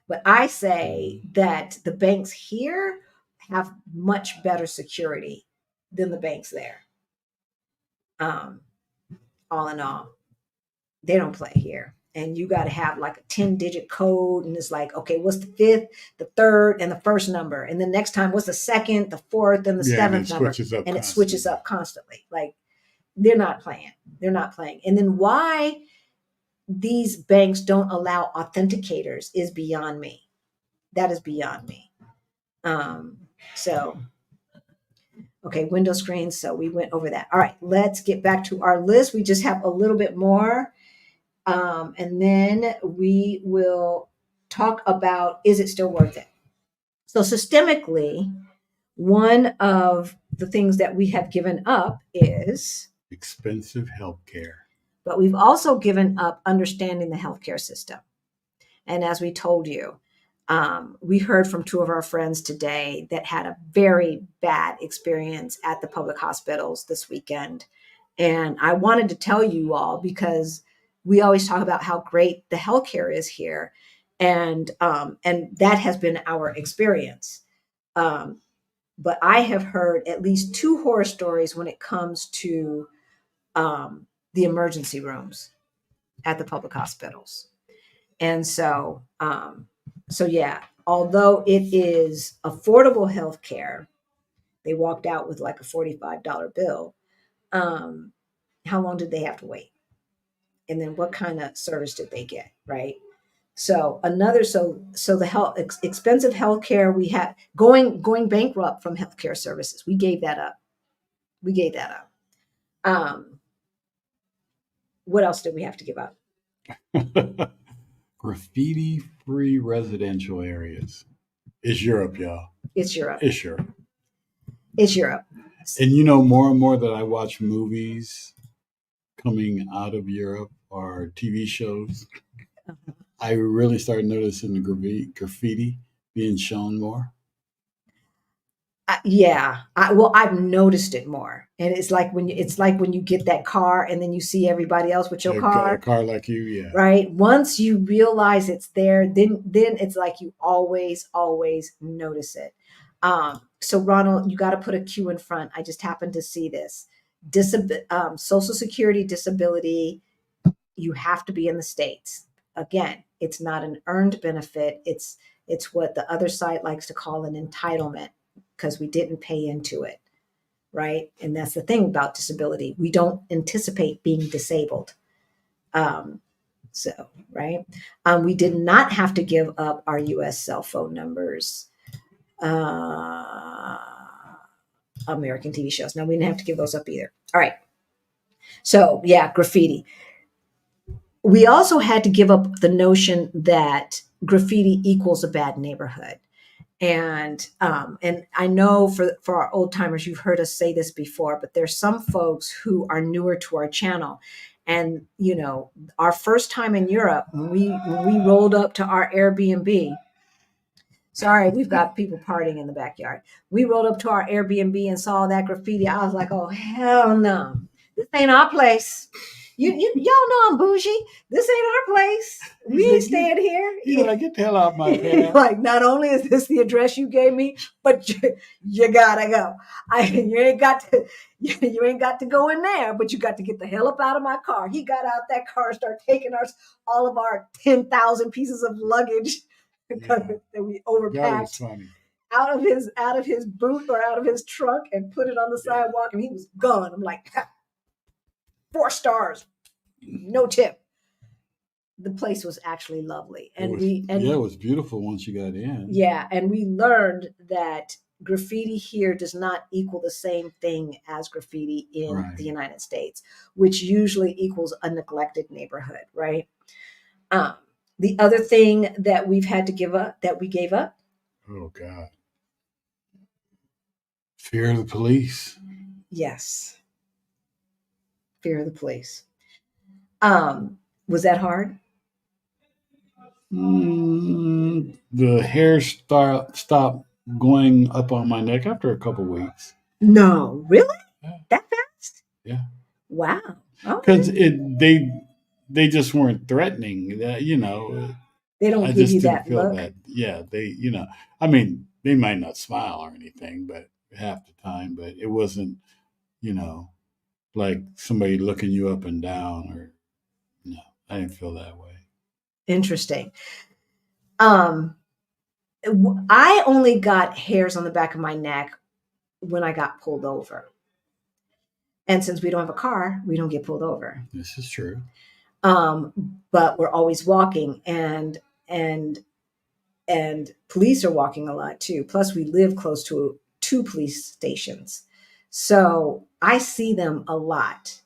But I say that the banks here have much better security than the banks there. Um, all in all, they don't play here. And you got to have like a 10-digit code. And it's like, okay, what's the fifth, the third, and the first number? And then next time, what's the second, the fourth, and the
Yeah, and it
seventh number?
switches up
And it
constantly.
switches up constantly. Like they're not playing. They're not playing. And then why these banks don't allow authenticators is beyond me. That is beyond me. Um, so okay, window screens. So we went over that. All right, let's get back to our list. We just have a little bit more. And then we will talk about, is it still worth it? So systemically, one of the things that we have given up is,
Expensive healthcare.
but we've also given up understanding the healthcare system. And as we told you, we heard from two of our friends today that had a very bad experience at the public hospitals this weekend. And I wanted to tell you all because we always talk about how great the healthcare is here, and that has been our experience. Um, but I have heard at least two horror stories when it comes to the emergency rooms at the public hospitals. And so yeah, although it is affordable health care, they walked out with like a $45 bill. Um, how long did they have to wait? And then what kind of service did they get? Right. So the expensive healthcare we had going bankrupt from healthcare services. We gave that up. We gave that up. Um, what else did we have to give up?
Graffiti free residential areas. It's Europe, y'all.
It's Europe.
It's Europe.
It's Europe.
And more and more that I watch movies coming out of Europe or TV shows, I really started noticing the graffiti being shown more.
Yeah. Well, I've noticed it more, and it's like when you get that car, and then you see everybody else with your
A
car,
car like you, yeah.
right? Once you realize it's there, then it's like you always notice it. So Ronald, you got to put a Q in front. I just happened to see this. Social Security disability. You have to be in the States. Again, it's not an earned benefit. It's what the other side likes to call an entitlement because we didn't pay into it, right? And that's the thing about disability. We don't anticipate being disabled. Um, so, right. We did not have to give up our US cell phone numbers. Uh, American TV shows. No, we didn't have to give those up either. All right. So, yeah, graffiti. We also had to give up the notion that graffiti equals a bad neighborhood. And I know for our old timers, you've heard us say this before, but there's some folks who are newer to our channel. And our first time in Europe, when we rolled up to our Airbnb. Sorry, we've got people partying in the backyard. We rolled up to our Airbnb and saw that graffiti. I was like, oh hell no, this ain't our place. Y'all know I'm bougie. This ain't our place.
He
We ain't
said,
staying here.
"You like get the hell out of my path."
Like, not only is this the address you gave me, but you gotta go. You ain't got to you ain't got to go in there, but you got to get the hell up out of my car. He got out that car and started taking all of our 10,000 pieces of luggage
Yeah,
that we
that was
overpacked
funny.
out of his boot or out of his trunk and put it on the
Yeah.
sidewalk, and he was gone. I'm like, 4 stars, no tip. The place was actually lovely, and
It was beautiful once you got in.
yeah, and we learned that graffiti here does not equal the same thing as graffiti in
Right.
the United States, which usually equals a neglected neighborhood, right? Um, the other thing that we've had to give up, that we gave up,
Oh God. Fear of the police.
yes, fear of the police. Was that hard?
The hair stopped going up on my neck after a couple weeks.
No, really?
Yeah.
That fast?
Yeah.
Wow.
Because
Okay.
they just weren't threatening. That
They don't
I
give
just
you
didn't
that
feel
look.
that. Yeah, I mean, they might not smile or anything, but half the time, but it wasn't, you know, like somebody looking you up and down or no, I didn't feel that way.
Interesting. Um, I only got hairs on the back of my neck when I got pulled over. And since we don't have a car, we don't get pulled over.
This is true.
But we're always walking, and police are walking a lot too. Plus, we live close to 2 police stations, so I see them a lot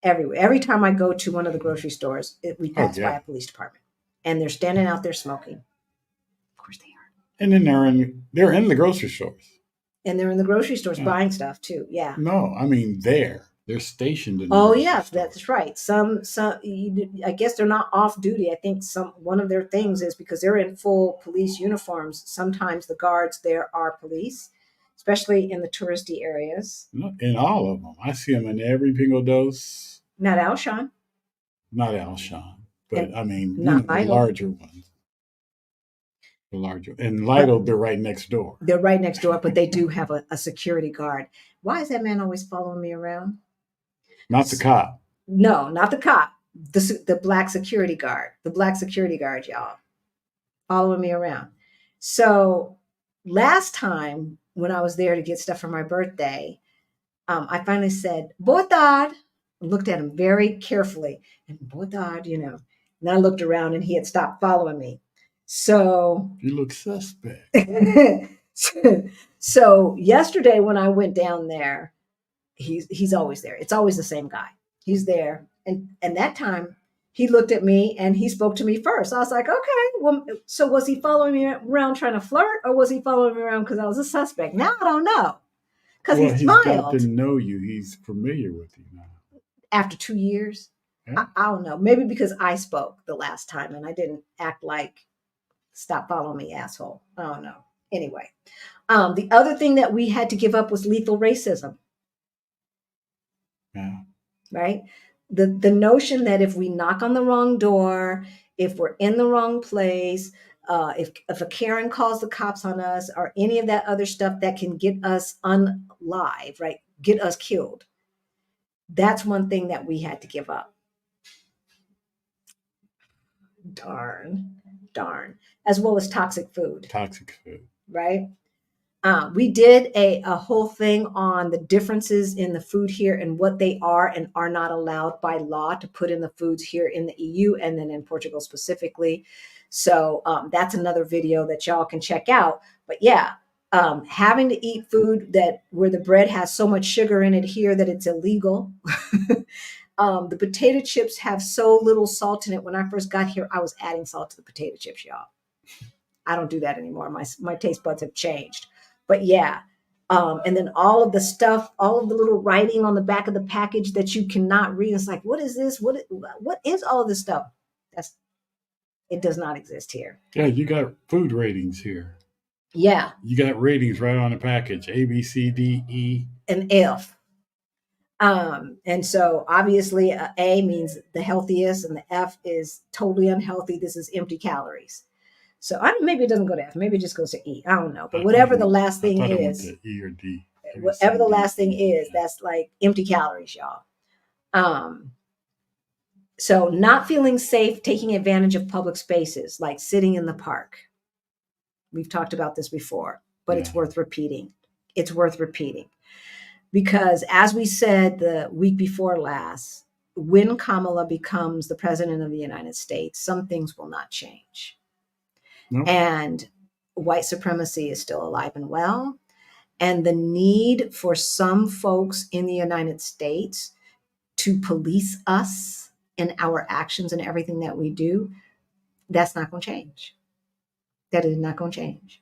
everywhere. Every time I go to one of the grocery stores, we
Oh
pass by
yeah.
a police department, and they're standing out there smoking. Of course, they are.
And then they're in the grocery stores.
And they're in the grocery stores
Yeah.
buying stuff too. Yeah.
No, I mean they're stationed in the
Oh
grocery
yeah,
store.
that's right. I guess they're not off duty. I think one of their things is because they're in full police uniforms. Sometimes the guards there are police, especially in the touristy areas.
In all of them. I see them in every Pingo Dose.
Not Alshon
Not Alshon, but
and
I mean,
not
the
Lytle.
larger ones. The larger. And Lytle, they're right next door.
They're right next door, but they do have a security guard. Why is that man always following me around?
Not the cop.
No, not the cop. The black security guard. The black security guard, y'all, following me around. So last time when I was there to get stuff for my birthday, I finally said, "Boa tarde," looked at him very carefully, and "Boa tarde," And I looked around, and he had stopped following me. So,
You look suspect.
so yesterday when I went down there, he's always there. It's always the same guy. He's there, and that time he looked at me and he spoke to me first. I was like, okay, well, so was he following me around trying to flirt, or was he following me around because I was a suspect? Now I don't know because
Well,
he
he's got to
smiled
know you. He's familiar with you now.
after 2 years.
Yeah.
I don't know. Maybe because I spoke the last time and I didn't act like stop following me, asshole. I don't know. Anyway, the other thing that we had to give up was lethal racism.
Yeah.
Right? The notion that if we knock on the wrong door, if we're in the wrong place, if a Karen calls the cops on us, or any of that other stuff that can get us unlive, right? Get us killed. That's one thing that we had to give up. Darn. As well as toxic food.
Toxic food.
Right? We did a whole thing on the differences in the food here and what they are and are not allowed by law to put in the foods here in the EU and then in Portugal specifically. So that's another video that y'all can check out. But yeah, having to eat food where the bread has so much sugar in it here that it's illegal. The potato chips have so little salt in it. When I first got here, I was adding salt to the potato chips, y'all. I don't do that anymore. My taste buds have changed. But yeah. And then all of the stuff, all of the little writing on the back of the package that you cannot read. It's like, what is this? What is all of this stuff? It does not exist here.
Yeah, you got food ratings here.
Yeah.
You got ratings right on the package. A, B, C, D, E.
An F. And so obviously A means the healthiest and the F is totally unhealthy. This is empty calories. So maybe it doesn't go to F. Maybe it just goes to E. I don't know. But whatever the last
I
thing
thought it went
is,
to E or D.
whatever the last thing
E,
is, that's like empty calories, y'all. So not feeling safe, taking advantage of public spaces, like sitting in the park. We've talked about this before, but it's worth repeating. It's worth repeating. Because as we said the week before last, when Kamala becomes the president of the United States, some things will not change.
Nope.
And white supremacy is still alive and well. And the need for some folks in the United States to police us in our actions and everything that we do, that's not going to change. That is not going to change.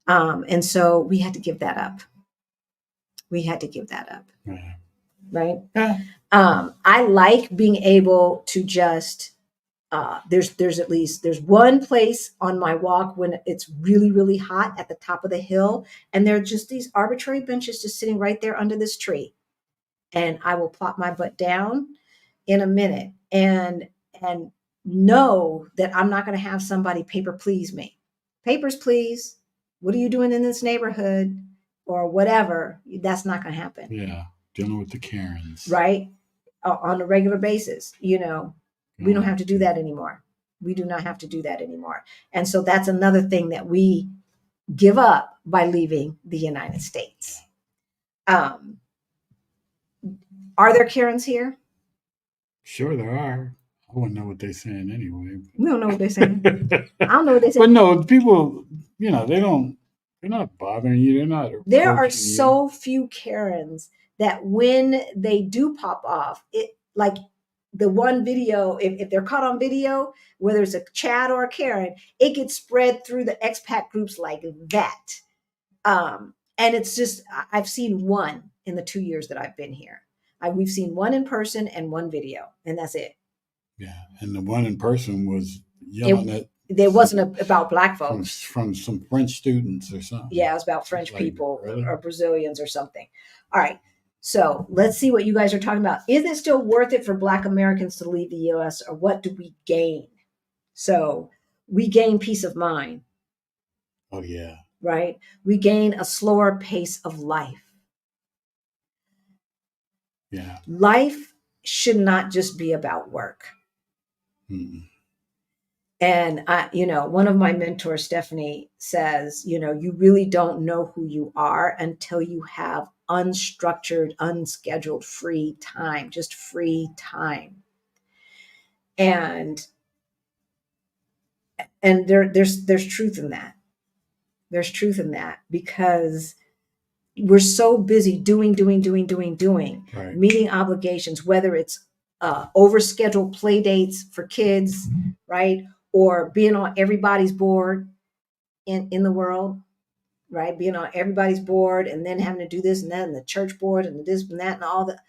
And so we had to give that up. We had to give that up.
Yeah.
Right?
Yeah.
I like being able to just there's one place on my walk when it's really, really hot at the top of the hill, and there are just these arbitrary benches just sitting right there under this tree. And I will plop my butt down in a minute and know that I'm not going to have somebody paper please me. Papers, please. What are you doing in this neighborhood? Or whatever. That's not going to happen.
Yeah. Dealing with the Karens.
Right? On a regular basis. You know, we don't have to do that anymore. We do not have to do that anymore. And so that's another thing that we give up by leaving the United States. Are there Karens here?
Sure, there are. I wouldn't know what they're saying anyway.
We don't know what they're saying. I don't know what they're saying.
But no, people, you know, they're not bothering you. They're not.
There are so few Karens that when they do pop off, it like the one video, if they're caught on video, whether it's a Chad or a Karen, it gets spread through the expat groups like that. And it's just, I've seen one in the 2 years that I've been here. We've seen one in person and one video, and that's it.
Yeah, and the one in person was yelling at.
There wasn't about Black folks.
From some French students or something.
Yeah, it was about French people or Brazilians or something. All right. So let's see what you guys are talking about. Is it still worth it for Black Americans to leave the U.S., or what do we gain? So we gain peace of mind.
Oh, yeah.
Right? We gain a slower pace of life.
Yeah.
Life should not just be about work.
Mm-mm.
And one of my mentors, Stephanie, says, you really don't know who you are until you have unstructured, unscheduled, free time, just free time. And there's truth in that. There's truth in that because we're so busy doing,
right.
Meeting obligations, whether it's overscheduled play dates for kids, right? Or being on everybody's board in the world, right? Being on everybody's board and then having to do this and that and the church board and this and that and all that.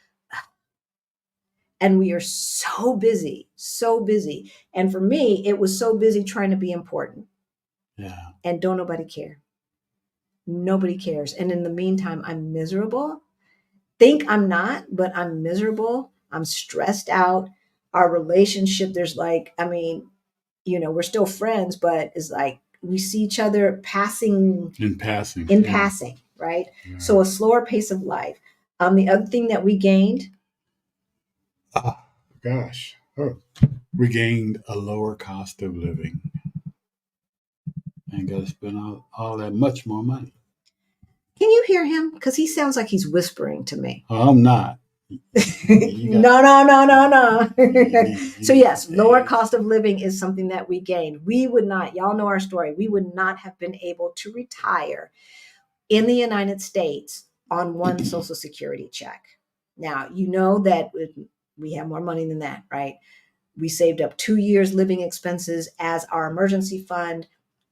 And we are so busy. And for me, it was so busy trying to be important.
Yeah.
And don't nobody care. Nobody cares. And in the meantime, I'm miserable. Think I'm not, but I'm miserable. I'm stressed out. Our relationship, there's we're still friends, but it's like we see each other
in
passing, right? So a slower pace of life. The other thing that we gained.
We gained a lower cost of living. Ain't got to spend all that much more money.
Can you hear him? Because he sounds like he's whispering to me.
I'm not.
No. So yes, lower cost of living is something that we gained. We would not, y'all know our story. We would not have been able to retire in the United States on one Social Security check. Now, you know that we have more money than that, right? We saved up 2 years living expenses as our emergency fund.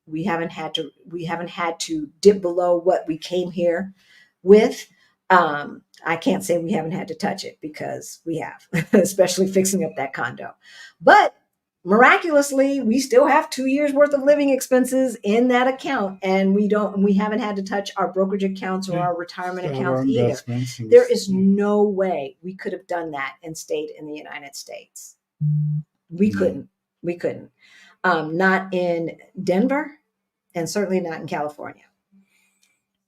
We haven't had to dip below what we came here with. I can't say we haven't had to touch it because we have, especially fixing up that condo. But miraculously, we still have 2 years worth of living expenses in that account, and we haven't had to touch our brokerage accounts or
Yeah.
our retirement
Still have our
accounts either.
investments.
There is no way we could have done that and stayed in the United States. We
No.
couldn't. We couldn't. Not in Denver, and certainly not in California.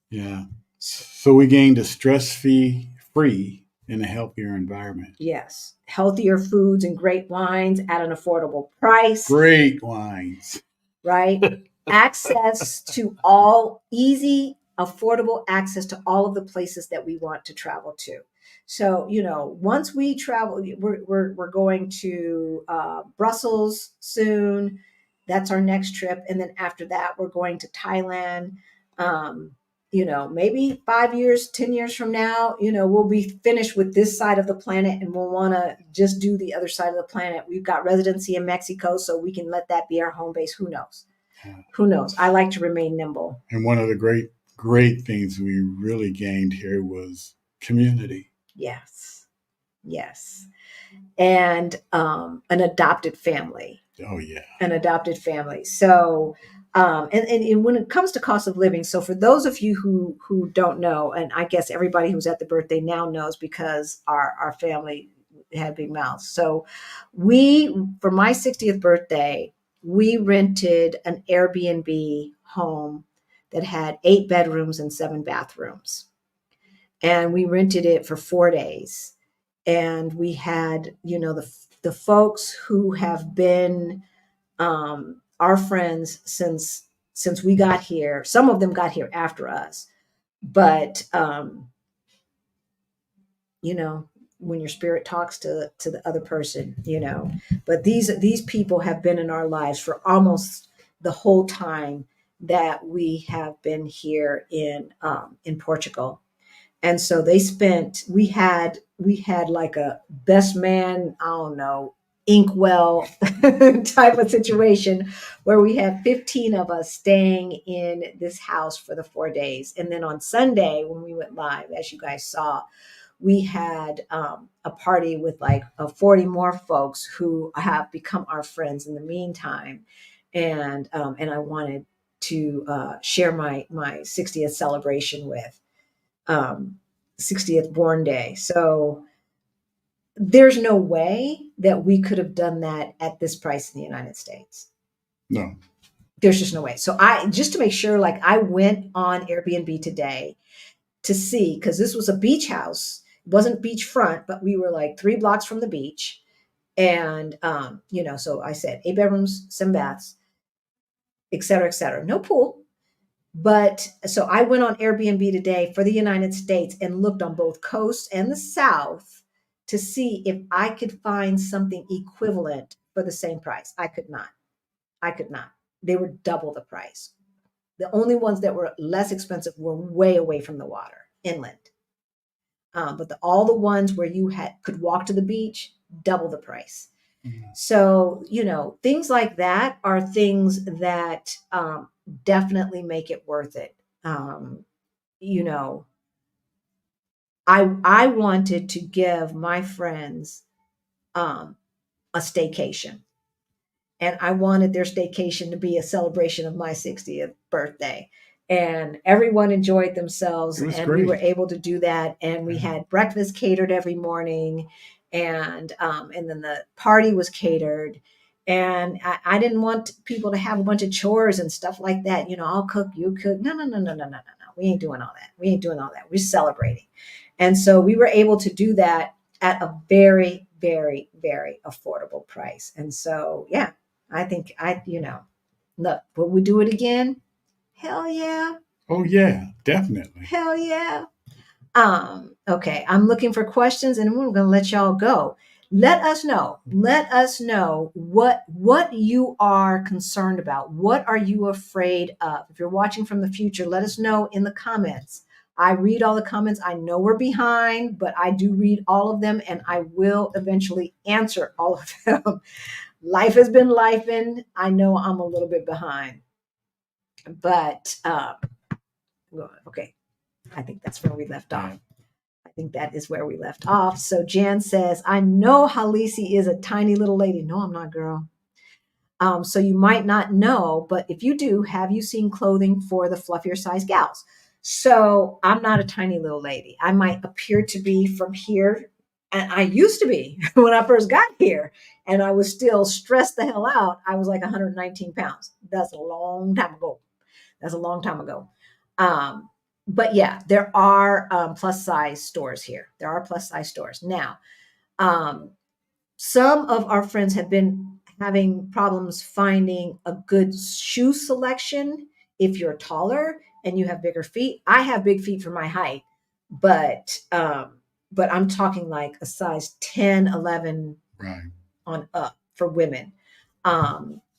Yeah. So we gained a stress free in a healthier environment.
Yes, healthier foods and great wines at an affordable price.
Great wines.
Right? Access to all easy, affordable access to all of the places that we want to travel to. So, once we travel, we're going to Brussels soon. That's our next trip. And then after that, we're going to Thailand. Um, maybe 5 years, 10 years from now, we'll be finished with this side of the planet and we'll want to just do the other side of the planet. We've got residency in Mexico, so we can let that be our home base. Who knows?
Yeah.
Who knows? I like to remain nimble.
And one of the great things we really gained here was community.
Yes. Yes. And an adopted family.
Oh yeah.
An adopted family. So and when it comes to cost of living, so for those of you who don't know, and I guess everybody who's at the birthday now knows because our family had big mouths. So for my 60th birthday, we rented an Airbnb home that had 8 bedrooms and 7 bathrooms. And we rented it for 4 days. And we had, the folks who have been our friends since we got here. Some of them got here after us, but when your spirit talks to the other person, but these people have been in our lives for almost the whole time that we have been here in Portugal. And so we had like a best man, I don't know, inkwell type of situation where we had 15 of us staying in this house for the 4 days. And then on Sunday, when we went live, as you guys saw, we had a party with like 40 more folks who have become our friends in the meantime. And I wanted to share my 60th celebration with. 60th born day. So there's no way that we could have done that at this price in the United States.
No.
There's just no way. So just to make sure, like I went on Airbnb today to see, because this was a beach house. It wasn't beachfront, but we were like 3 blocks from the beach. And, so I said 8 bedrooms, 7 baths, et cetera, et cetera. No pool. But so I went on Airbnb today for the United States and looked on both coasts and the South to see if I could find something equivalent for the same price. I could not. They were double the price. The only ones that were less expensive were way away from the water, inland. But all the ones where you could walk to the beach, double the price. So, things like that are things that definitely make it worth it. I wanted to give my friends a staycation. And I wanted their staycation to be a celebration of my 60th birthday. And everyone enjoyed themselves, and
great.
we were able to do that. And we had breakfast catered every morning, and then the party was catered. And I didn't want people to have a bunch of chores and stuff like that. I'll cook, you cook. No. We ain't doing all that. We're celebrating. And so we were able to do that at a very, very, very affordable price. And so, yeah, I think look, would we do it again? Hell yeah.
Oh yeah, definitely.
Hell yeah. Okay, I'm looking for questions and we're going to let y'all go. Let us know what you are concerned about. What are you afraid of? If you're watching from the future, let us know in the comments. I read all the comments. I know we're behind, but I do read all of them and I will eventually answer all of them. Life has been lifing. I know I'm a little bit behind, but okay. I think that's where we left off. I think that is where we left off. So Jan says, I know Halisi is a tiny little lady. No, I'm not, girl. So you might not know, but if you do, have you seen clothing for the fluffier size gals? So I'm not a tiny little lady. I might appear to be from here, and I used to be when I first got here, and I was still stressed the hell out. I was like 119 pounds. That's a long time ago. That's a long time ago. Um, but yeah, there are plus size stores here. There are plus size stores now. Um, some of our friends have been having problems finding a good shoe selection if you're taller and you have bigger feet. I have big feet for my height, but I'm talking like a size 10, 11
Right.
on up for women.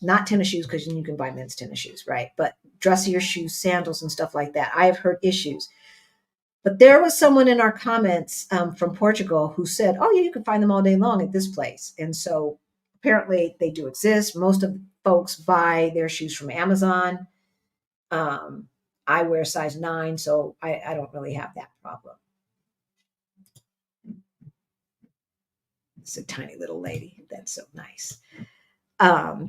Not tennis shoes because you can buy men's tennis shoes, right? But dressier shoes, sandals, and stuff like that. I have heard issues. But there was someone in our comments from Portugal who said, "Oh, yeah, you can find them all day long at this place." And so apparently they do exist. Most of the folks buy their shoes from Amazon. Um, I wear size 9, so I don't really have that problem. It's a tiny little lady. That's so nice.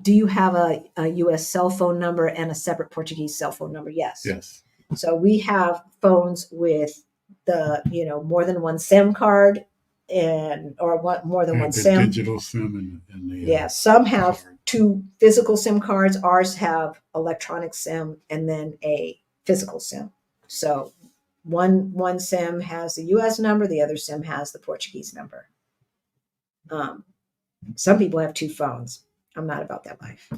Do you have a US cell phone number and a separate Portuguese cell phone number? Yes.
Yes.
So we have phones with the, more than one SIM card or more than one
The
SIM.
digital SIM and the
Yeah, some have
card.
2 physical SIM cards. Ours have electronic SIM and then a physical SIM. So one SIM has the US number, the other SIM has the Portuguese number. Some people have 2 phones. I'm not about that life.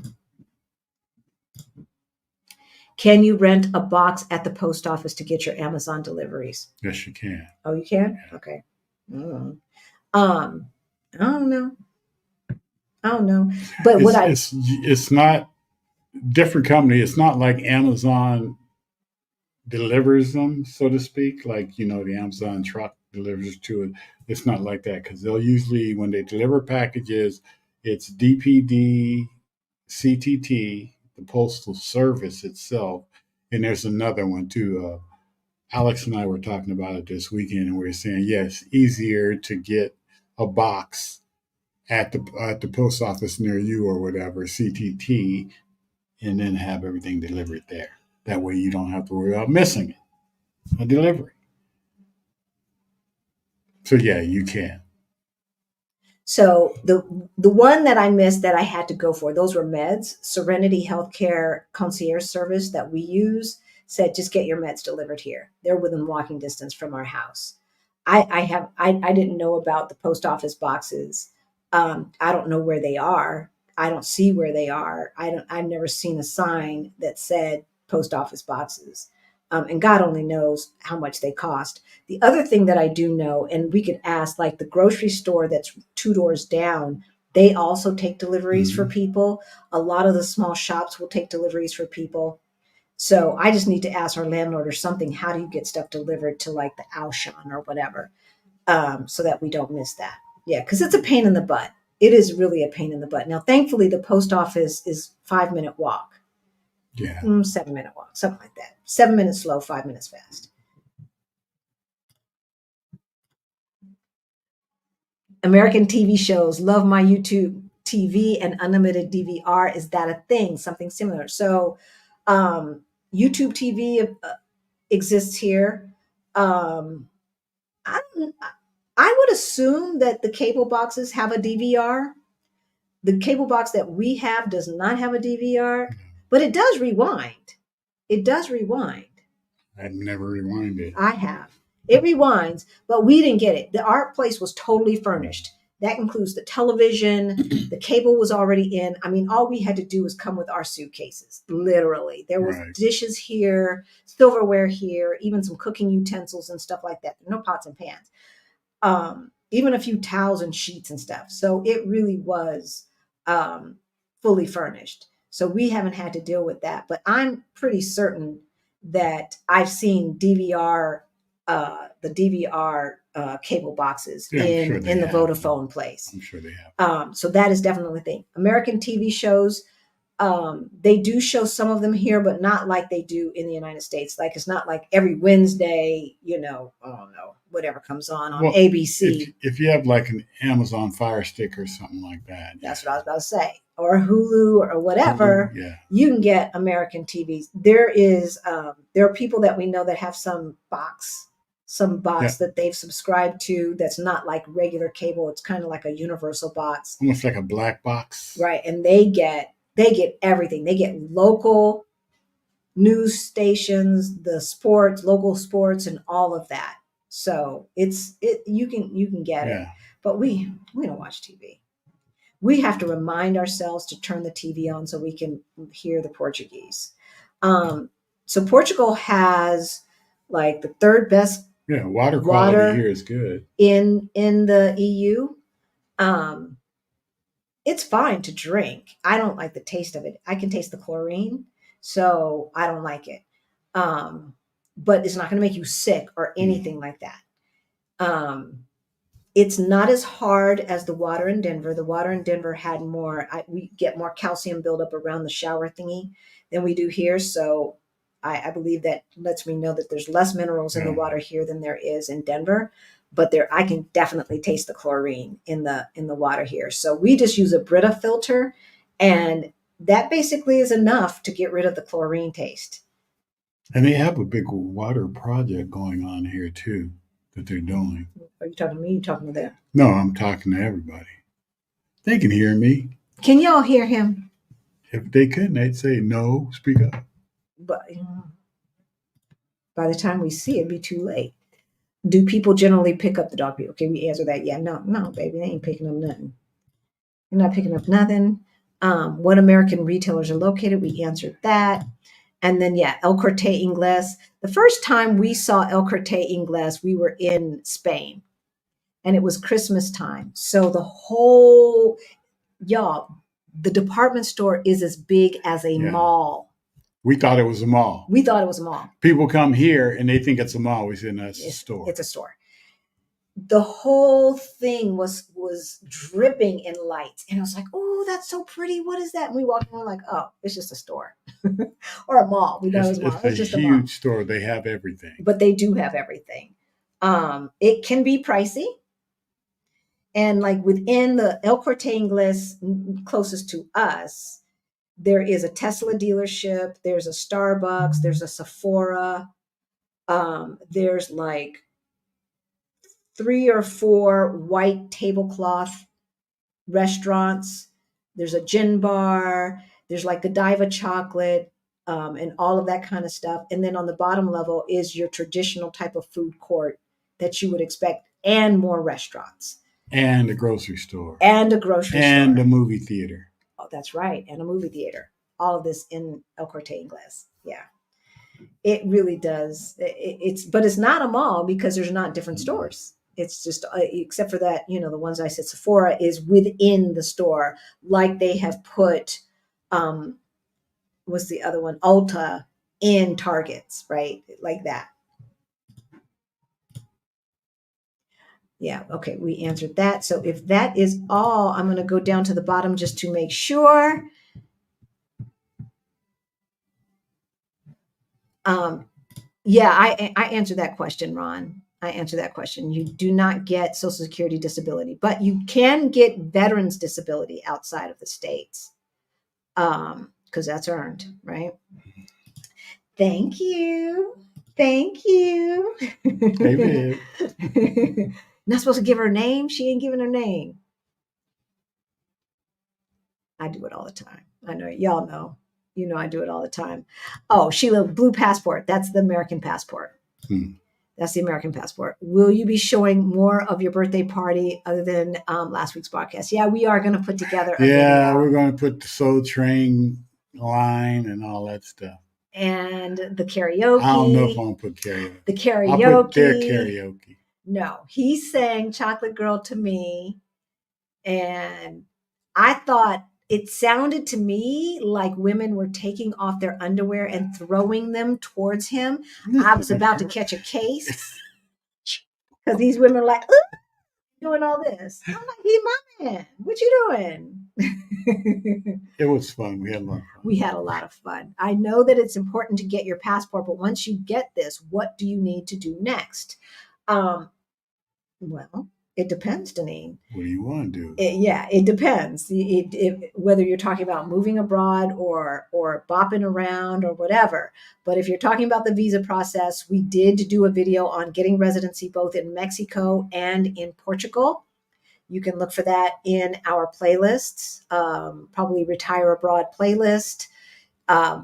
Can you rent a box at the post office to get your Amazon deliveries?
Yes, you can.
Oh, you can?
Yeah.
Okay. I don't know. I don't know. But
it's not different company. It's not like Amazon delivers them, so to speak. Like, the Amazon truck delivers to it. It's not like that because they'll usually, when they deliver packages, it's DPD, CTT, the Postal Service itself, and there's another one too. Alex and I were talking about it this weekend, and we were saying, yes, easier to get a box at the post office near you or whatever, CTT, and then have everything delivered there. That way, you don't have to worry about missing it, a delivery. So yeah, you can.
So the one that I missed that I had to go for, those were meds. Serenity Healthcare concierge service that we use said just get your meds delivered here. They're within walking distance from our house. I didn't know about the post office boxes. I don't know where they are. I don't see where they are. I've never seen a sign that said post office boxes. And God only knows how much they cost. The other thing that I do know, and we could ask, like the grocery store that's 2 doors down, they also take deliveries for people. A lot of the small shops will take deliveries for people. So I just need to ask our landlord or something, how do you get stuff delivered to like the Auchan or whatever, so that we don't miss that. Yeah, because it's a pain in the butt. It is really a pain in the butt. Now, thankfully, the post office is 5-minute walk.
Yeah.
7-minute walk, something like that. 7 minutes slow, 5 minutes fast. American TV shows, love my YouTube TV and unlimited DVR. Is that a thing? Something similar. So, YouTube TV exists here. I, I would assume that the cable boxes have a DVR. The cable box that we have does not have a DVR, but it does rewind. It does rewind.
I've never rewinded.
I have. It rewinds, but we didn't get it. Our place was totally furnished. That includes the television. The cable was already in. I mean, all we had to do was come with our suitcases, literally. There was dishes here, silverware here, even some cooking utensils and stuff like that. No pots and pans. Even a few towels and sheets and stuff. So it really was fully furnished. So we haven't had to deal with that. But I'm pretty certain that I've seen the DVR cable boxes in the Vodafone place.
I'm sure they have.
So that is definitely a thing. American TV shows, they do show some of them here, but not like they do in the United States. Like it's not like every Wednesday, oh no, whatever comes on
Well,
ABC.
if you have like an Amazon Fire Stick or something like that,
That's what I was about to say. Or Hulu or
Hulu,
whatever.
yeah,
You can get American TVs. There are people that we know that have some
yeah,
box that they've subscribed to that's not like regular cable. It's kind of like a universal box,
almost like a black box.
right? And they get everything. They get local news stations, the sports, local sports, and all of that. So you can get it.
Yeah,
But we don't watch TV. We have to remind ourselves to turn the TV on so we can hear the Portuguese. So Portugal has like the third best
yeah. Water quality here
water
is good.
in the EU. Um, it's fine to drink. I don't like the taste of it. I can taste the chlorine, so I don't like it. Um, but it's not going to make you sick or
Mm.
anything like that. Um, it's not as hard as the water in Denver. The water in Denver had more, we get more calcium buildup around the shower thingy than we do here. So I believe that lets me know that there's less minerals in the
Yeah,
water here than there is in Denver. But there, I can definitely taste the chlorine in the water here. So we just use a Brita filter, and that basically is enough to get rid of the chlorine taste.
and they have a big water project going on here too that they're doing.
Are you talking to me? You talking to them?
No, I'm talking to everybody. They can hear me.
Can y'all hear him?
If they couldn't, they'd say no. Speak up.
But by the time we see it, it'd be too late. Do people generally pick up the dog pee? Okay, we answer that. Yeah, no, baby, they ain't picking up nothing. They're not picking up nothing. What American retailers are located? We answered that. And then, yeah, El Corte Inglés. The first time we saw El Corte Inglés, we were in Spain and it was Christmas time. So y'all, the department store is as big as a
Yeah,
mall.
we thought it was a mall.
We thought it was a mall.
People come here and they think it's a mall. We said, no, it's a store.
It's a store. The whole thing was dripping in lights, and I was like, "Oh, that's so pretty. What is that?" And we walked in, we're like, "Oh, it's just a store or a mall." We thought it was a mall.
It's a
It's just a mall,
huge store. They have everything.
but they do have everything. It can be pricey, and like within the El Corte Inglés closest to us, there is a Tesla dealership. There's a Starbucks. There's a Sephora. There's like 3 or 4 white tablecloth restaurants. There's a gin bar. There's like Godiva chocolate, and all of that kind of stuff. And then on the bottom level is your traditional type of food court that you would expect, and more restaurants,
And a grocery store.
and a grocery
And
store.
a movie theater.
Oh, that's right, and a movie theater. All of this in El Corte Inglés. Yeah, it really does. But it's not a mall because there's not different stores. It's just except for that, the ones I said, Sephora is within the store, like they have put what's the other one, Ulta, in Targets, right? Like that. Yeah, okay, we answered that. So if that is all, I'm going to go down to the bottom just to make sure. Yeah, I answered that question, Ron. I answered that question. You do not get Social Security disability, but you can get veterans disability outside of the States, because that's earned, right? Thank you. Thank you.
David.
Not supposed to give her name. She ain't giving her name. I do it all the time. I know y'all know. You know I do it all the time. Oh, Sheila, blue passport. That's the American passport. That's the American passport. Will you be showing more of your birthday party other than last week's podcast? Yeah, we are going to put together a video.
We're going to put the Soul Train line and all that stuff.
And the karaoke.
I don't know if I'm going to put karaoke.
The karaoke.
I'll put their karaoke.
No, he sang Chocolate Girl to me. And I thought it sounded to me like women were taking off their underwear and throwing them towards him. I was about to catch a case because these women are like, ooh, doing all this. I'm like, he's my man. What you doing?
It was fun. We had a lot of fun.
We had a lot of fun. I know that it's important to get your passport, but once you get this, what do you need to do next? Well, it depends, Deneen.
What do you want to do?
Yeah, it depends. Whether you're talking about moving abroad or bopping around or whatever. But if you're talking about the visa process, we did do a video on getting residency both in Mexico and in Portugal. You can look for that in our playlists, probably Retire Abroad playlist.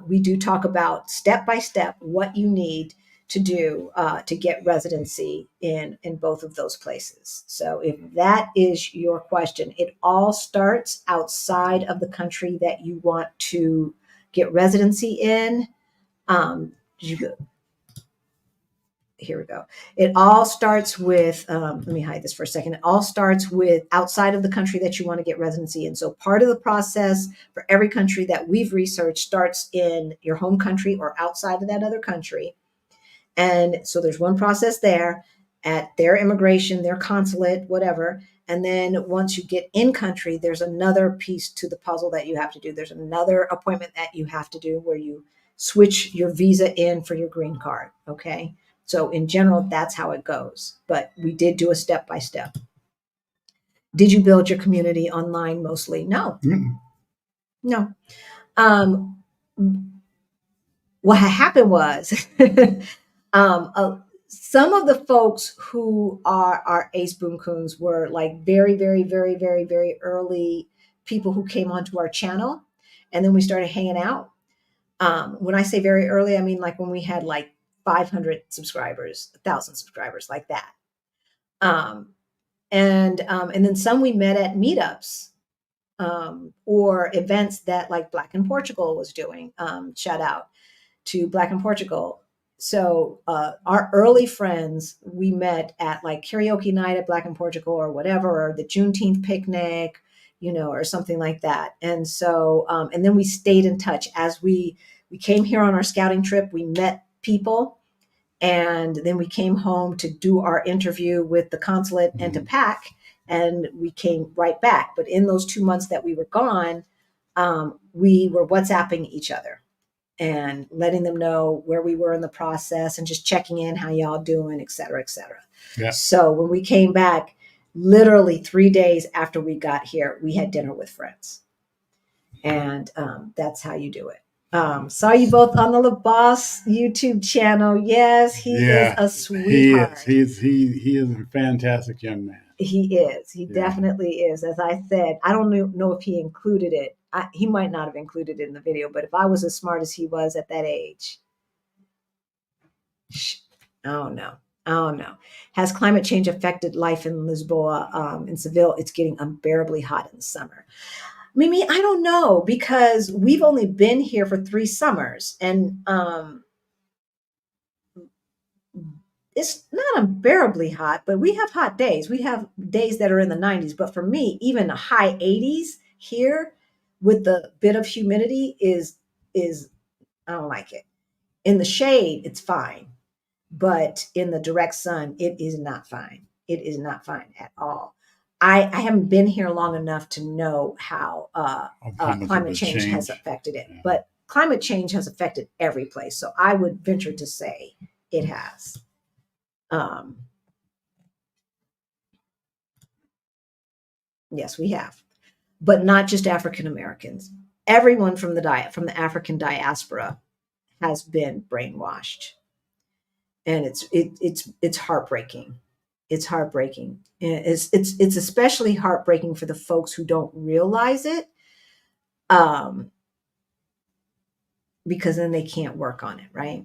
We do talk about step by step what you need to do to get residency in both of those places. So if that is your question, it all starts outside of the country that you want to get residency in. You Here we go. It all starts with, let me hide this for a second. It all starts with outside of the country that you want to get residency in. So part of the process for every country that we've researched starts in your home country or outside of that other country. And so there's one process there at their immigration, their consulate, whatever. And then once you get in country, there's another piece to the puzzle that you have to do. There's another appointment that you have to do where you switch your visa in for your green card. Okay. So in general, that's how it goes. But we did do a step by step. Did you build your community online mostly? No. No. Um, what happened was some of the folks who are our Ace Boom Coons were like very, very, very, very, very early people who came onto our channel. And then we started hanging out. When I say very early, I mean like when we had like 500 subscribers, 1,000 subscribers, like that. And then some we met at meetups or events that like Black in Portugal was doing. Shout out to Black in Portugal. So our early friends we met at like karaoke night at Black in Portugal or whatever, or the Juneteenth picnic, or something like that. And so, and then we stayed in touch as we came here on our scouting trip. We met people, and then we came home to do our interview with the consulate and to pack, and we came right back. But in those 2 months that we were gone, we were WhatsApping each other and letting them know where we were in the process and just checking in, how y'all doing, et cetera, et cetera.
Yeah.
So when we came back, literally 3 days after we got here, we had dinner with friends. And that's how you do it. Saw you both on the LaBoss YouTube channel. Yes, he is a sweetheart.
He is a fantastic young man.
He is. He definitely is. As I said, I don't know if he included it. He might not have included it in the video, but if I was as smart as he was at that age, oh no. Has climate change affected life in Lisboa, in Seville? It's getting unbearably hot in the summer. Mimi, I don't know, because we've only been here for 3 summers, and it's not unbearably hot, but we have hot days. We have days that are in the 90s. But for me, even the high 80s here with the bit of humidity is I don't like it. In the shade, it's fine. But in the direct sun, it is not fine. It is not fine at all. I haven't been here long enough to know how climate change has affected it. Yeah. But climate change has affected every place. So I would venture to say it has. Yes, we have. But not just African Americans. Everyone from the African diaspora has been brainwashed. And it's heartbreaking. It's heartbreaking. It's especially heartbreaking for the folks who don't realize it, because then they can't work on it, right?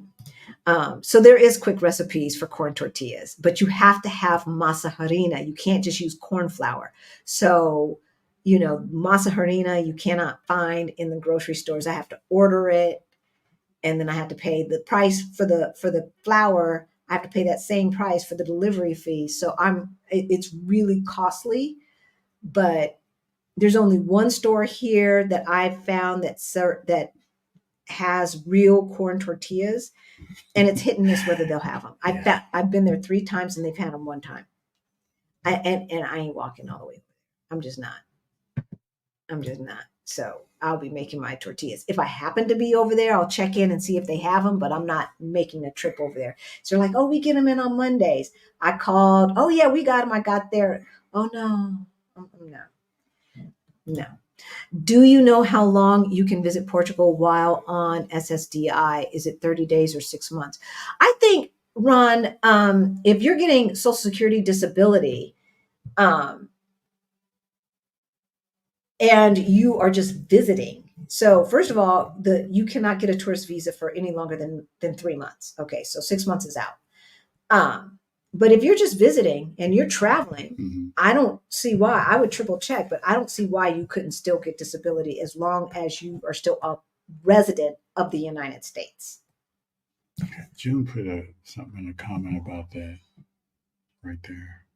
So there is quick recipes for corn tortillas, but you have to have masa harina. You can't just use corn flour. So, masa harina you cannot find in the grocery stores. I have to order it, and then I have to pay the price for the flour. I have to pay that same price for the delivery fee. So it's really costly, but there's only one store here that I've found that has real corn tortillas, and it's hit and miss whether they'll have them. I've been there 3 times and they've had them 1 time. And I ain't walking all the way. I'm just not. So I'll be making my tortillas. If I happen to be over there, I'll check in and see if they have them, but I'm not making a trip over there. So they're like, oh, we get them in on Mondays. I called, oh, yeah, we got them. I got there. Oh, no, no, no. Do you know how long you can visit Portugal while on SSDI? Is it 30 days or 6 months? I think, Ron, if you're getting Social Security disability, um, and you are just visiting. So first of all, you cannot get a tourist visa for any longer than 3 months. Okay, so 6 months is out. But if you're just visiting and you're traveling,
Mm-hmm.
I don't see why. I would triple check, but I don't see why you couldn't still get disability as long as you are still a resident of the United States.
June put something in a comment about that right there.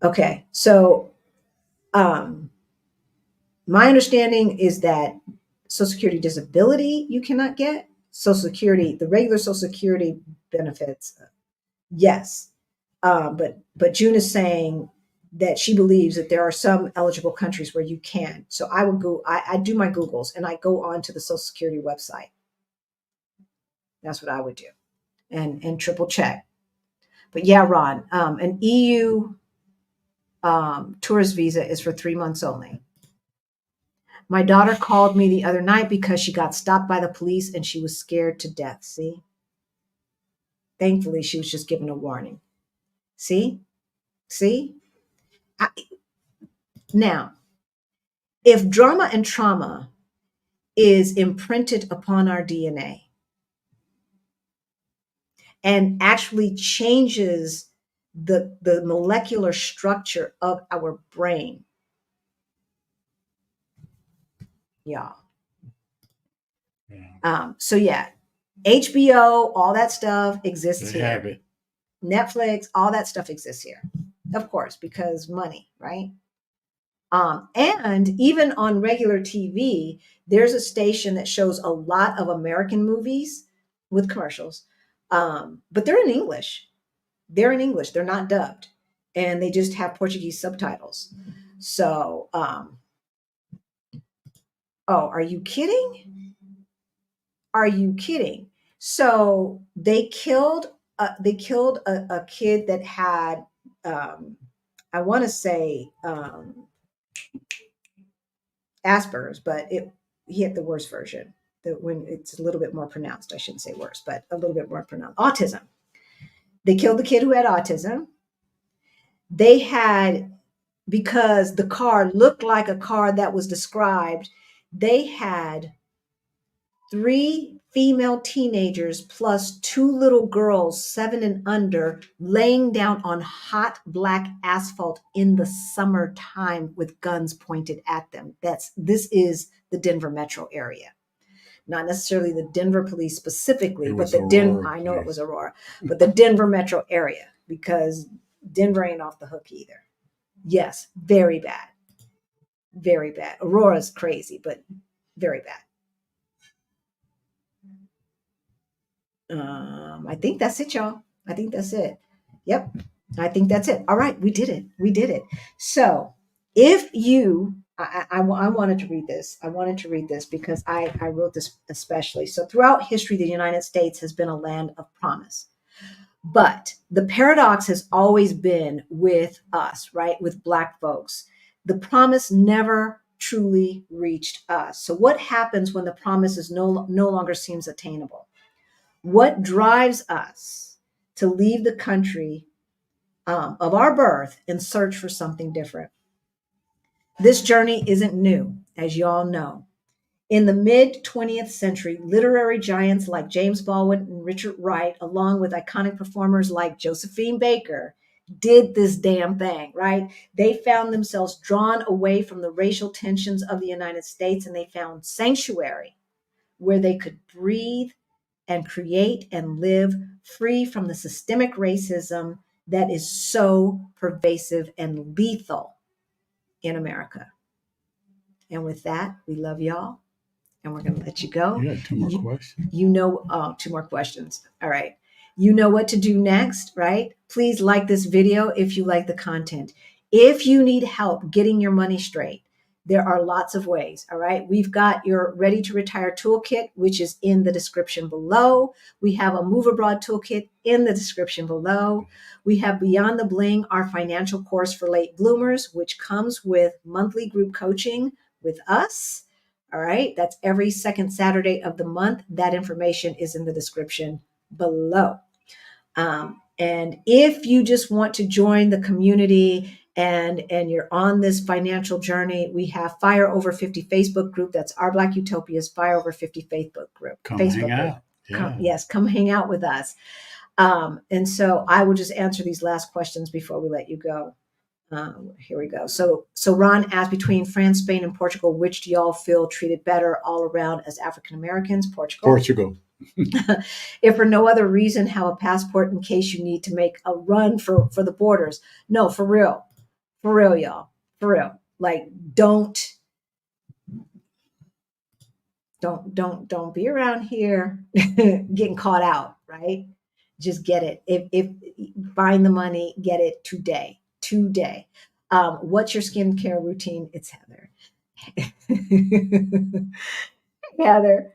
Okay, so my understanding is that Social Security disability you cannot get. Social Security, the regular Social Security benefits, yes. But June is saying that she believes that there are some eligible countries where you can. So I would go. I do my Googles and I go on to the Social Security website. That's what I would do, and triple check. But yeah, Ron, an EU tourist visa is for 3 months only. My daughter called me the other night because she got stopped by the police and she was scared to death. See? Thankfully, she was just given a warning. See? See? I, now, if drama and trauma is imprinted upon our DNA and actually changes the molecular structure of our brain, y'all.
Yeah.
So yeah, HBO, all that stuff exists
They
here.
have it.
Netflix, all that stuff exists here, of course, because money, right? And even on regular TV, there's a station that shows a lot of American movies with commercials, but they're in English. They're in English. They're not dubbed, and they just have Portuguese subtitles. So, oh, are you kidding? Are you kidding? So they killed a kid that had I want to say Asperger's, but he had the worst version. When it's a little bit more pronounced, I shouldn't say worse, but a little bit more pronounced. Autism. They killed the kid who had autism. They had, because the car looked like a car that was described, they had three female teenagers plus two little girls, 7 and under, laying down on hot black asphalt in the summertime with guns pointed at them. This is the Denver metro area. Not necessarily the Denver police specifically, but the Denver, I know it was Aurora, but the Denver metro area, because Denver ain't off the hook either. Yes, very bad. Very bad. Aurora's crazy, but very bad. I think that's it, y'all. I think that's it. Yep. I think that's it. All right. We did it. We did it. So if you, I wanted to read this. I wanted to read this because I wrote this especially. So throughout history, the United States has been a land of promise. But the paradox has always been with us, right? With Black folks. The promise never truly reached us. So what happens when the promise is no longer seems attainable? What drives us to leave the country of our birth and search for something different? This journey isn't new, as you all know. In the mid 20th century, literary giants like James Baldwin and Richard Wright, along with iconic performers like Josephine Baker, did this damn thing, right? They found themselves drawn away from the racial tensions of the United States, and they found sanctuary where they could breathe and create and live free from the systemic racism that is so pervasive and lethal in America. And with that, we love y'all, and we're going to let you go.
Yeah, two more questions.
Two more questions. All right. You know what to do next, right? Please like this video if you like the content. If you need help getting your money straight, there are lots of ways. All right. We've got your Ready to Retire toolkit, which is in the description below. We have a Move Abroad toolkit in the description below. We have Beyond the Bling, our financial course for late bloomers, which comes with monthly group coaching with us. All right. That's every second Saturday of the month. That information is in the description below. And if you just want to join the community and you're on this financial journey, we have Fire Over 50 Facebook group. That's Our Black Utopia's Fire Over 50 Facebook group.
Come hang
Facebook group.
out. Yeah.
Yes, come hang out with us. And so I will just answer these last questions before we let you go. Here we go. So Ron asked, between France, Spain, and Portugal, which do y'all feel treated better all around as African Americans?
Portugal.
If for no other reason, have a passport in case you need to make a run for the borders. No, for real, y'all, for real. Like, don't be around here getting caught out, right? Just get it. If find the money, get it today. What's your skincare routine? It's Heather. Heather.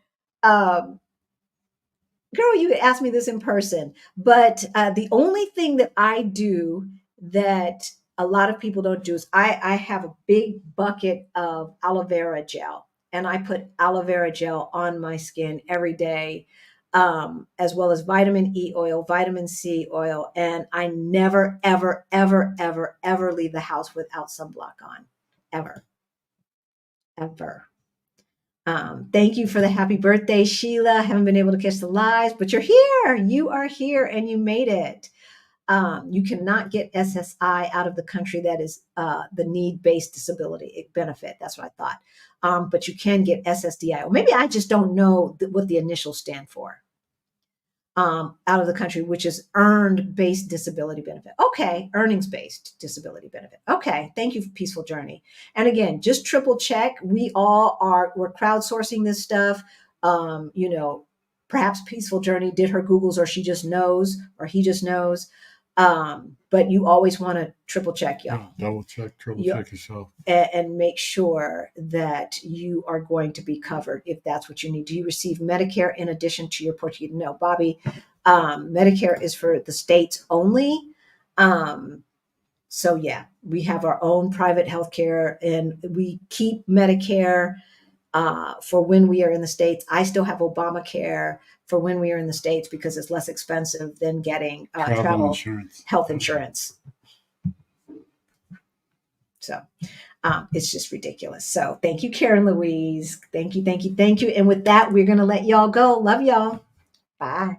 Girl, you could ask me this in person, but the only thing that I do that a lot of people don't do is I have a big bucket of aloe vera gel, and I put aloe vera gel on my skin every day, as well as vitamin E oil, vitamin C oil, and I never, ever, ever, ever, ever leave the house without sunblock on, ever, ever. Thank you for the happy birthday, Sheila. Haven't been able to catch the lives, but you're here. You are here and you made it. You cannot get SSI out of the country. That is the need-based disability benefit. That's what I thought. But you can get SSDI. Or maybe I just don't know what the initials stand for. Out of the country, which is earned-based disability benefit. Okay, earnings-based disability benefit. Okay, thank you for Peaceful Journey. And again, just triple check. We're crowdsourcing this stuff. Perhaps Peaceful Journey did her Googles, or she just knows, or he just knows. But you always want to triple check, y'all.
Yeah, double check, triple check yourself.
And make sure that you are going to be covered if that's what you need. Do you receive Medicare in addition to your Portuguese? No, Bobby, Medicare is for the states only. So yeah, we have our own private healthcare, and we keep Medicare for when we are in the States. I still have Obamacare for when we are in the States because it's less expensive than getting travel insurance, health insurance. So it's just ridiculous. So thank you, Karen Louise. Thank you. And with that, we're going to let y'all go. Love y'all. Bye.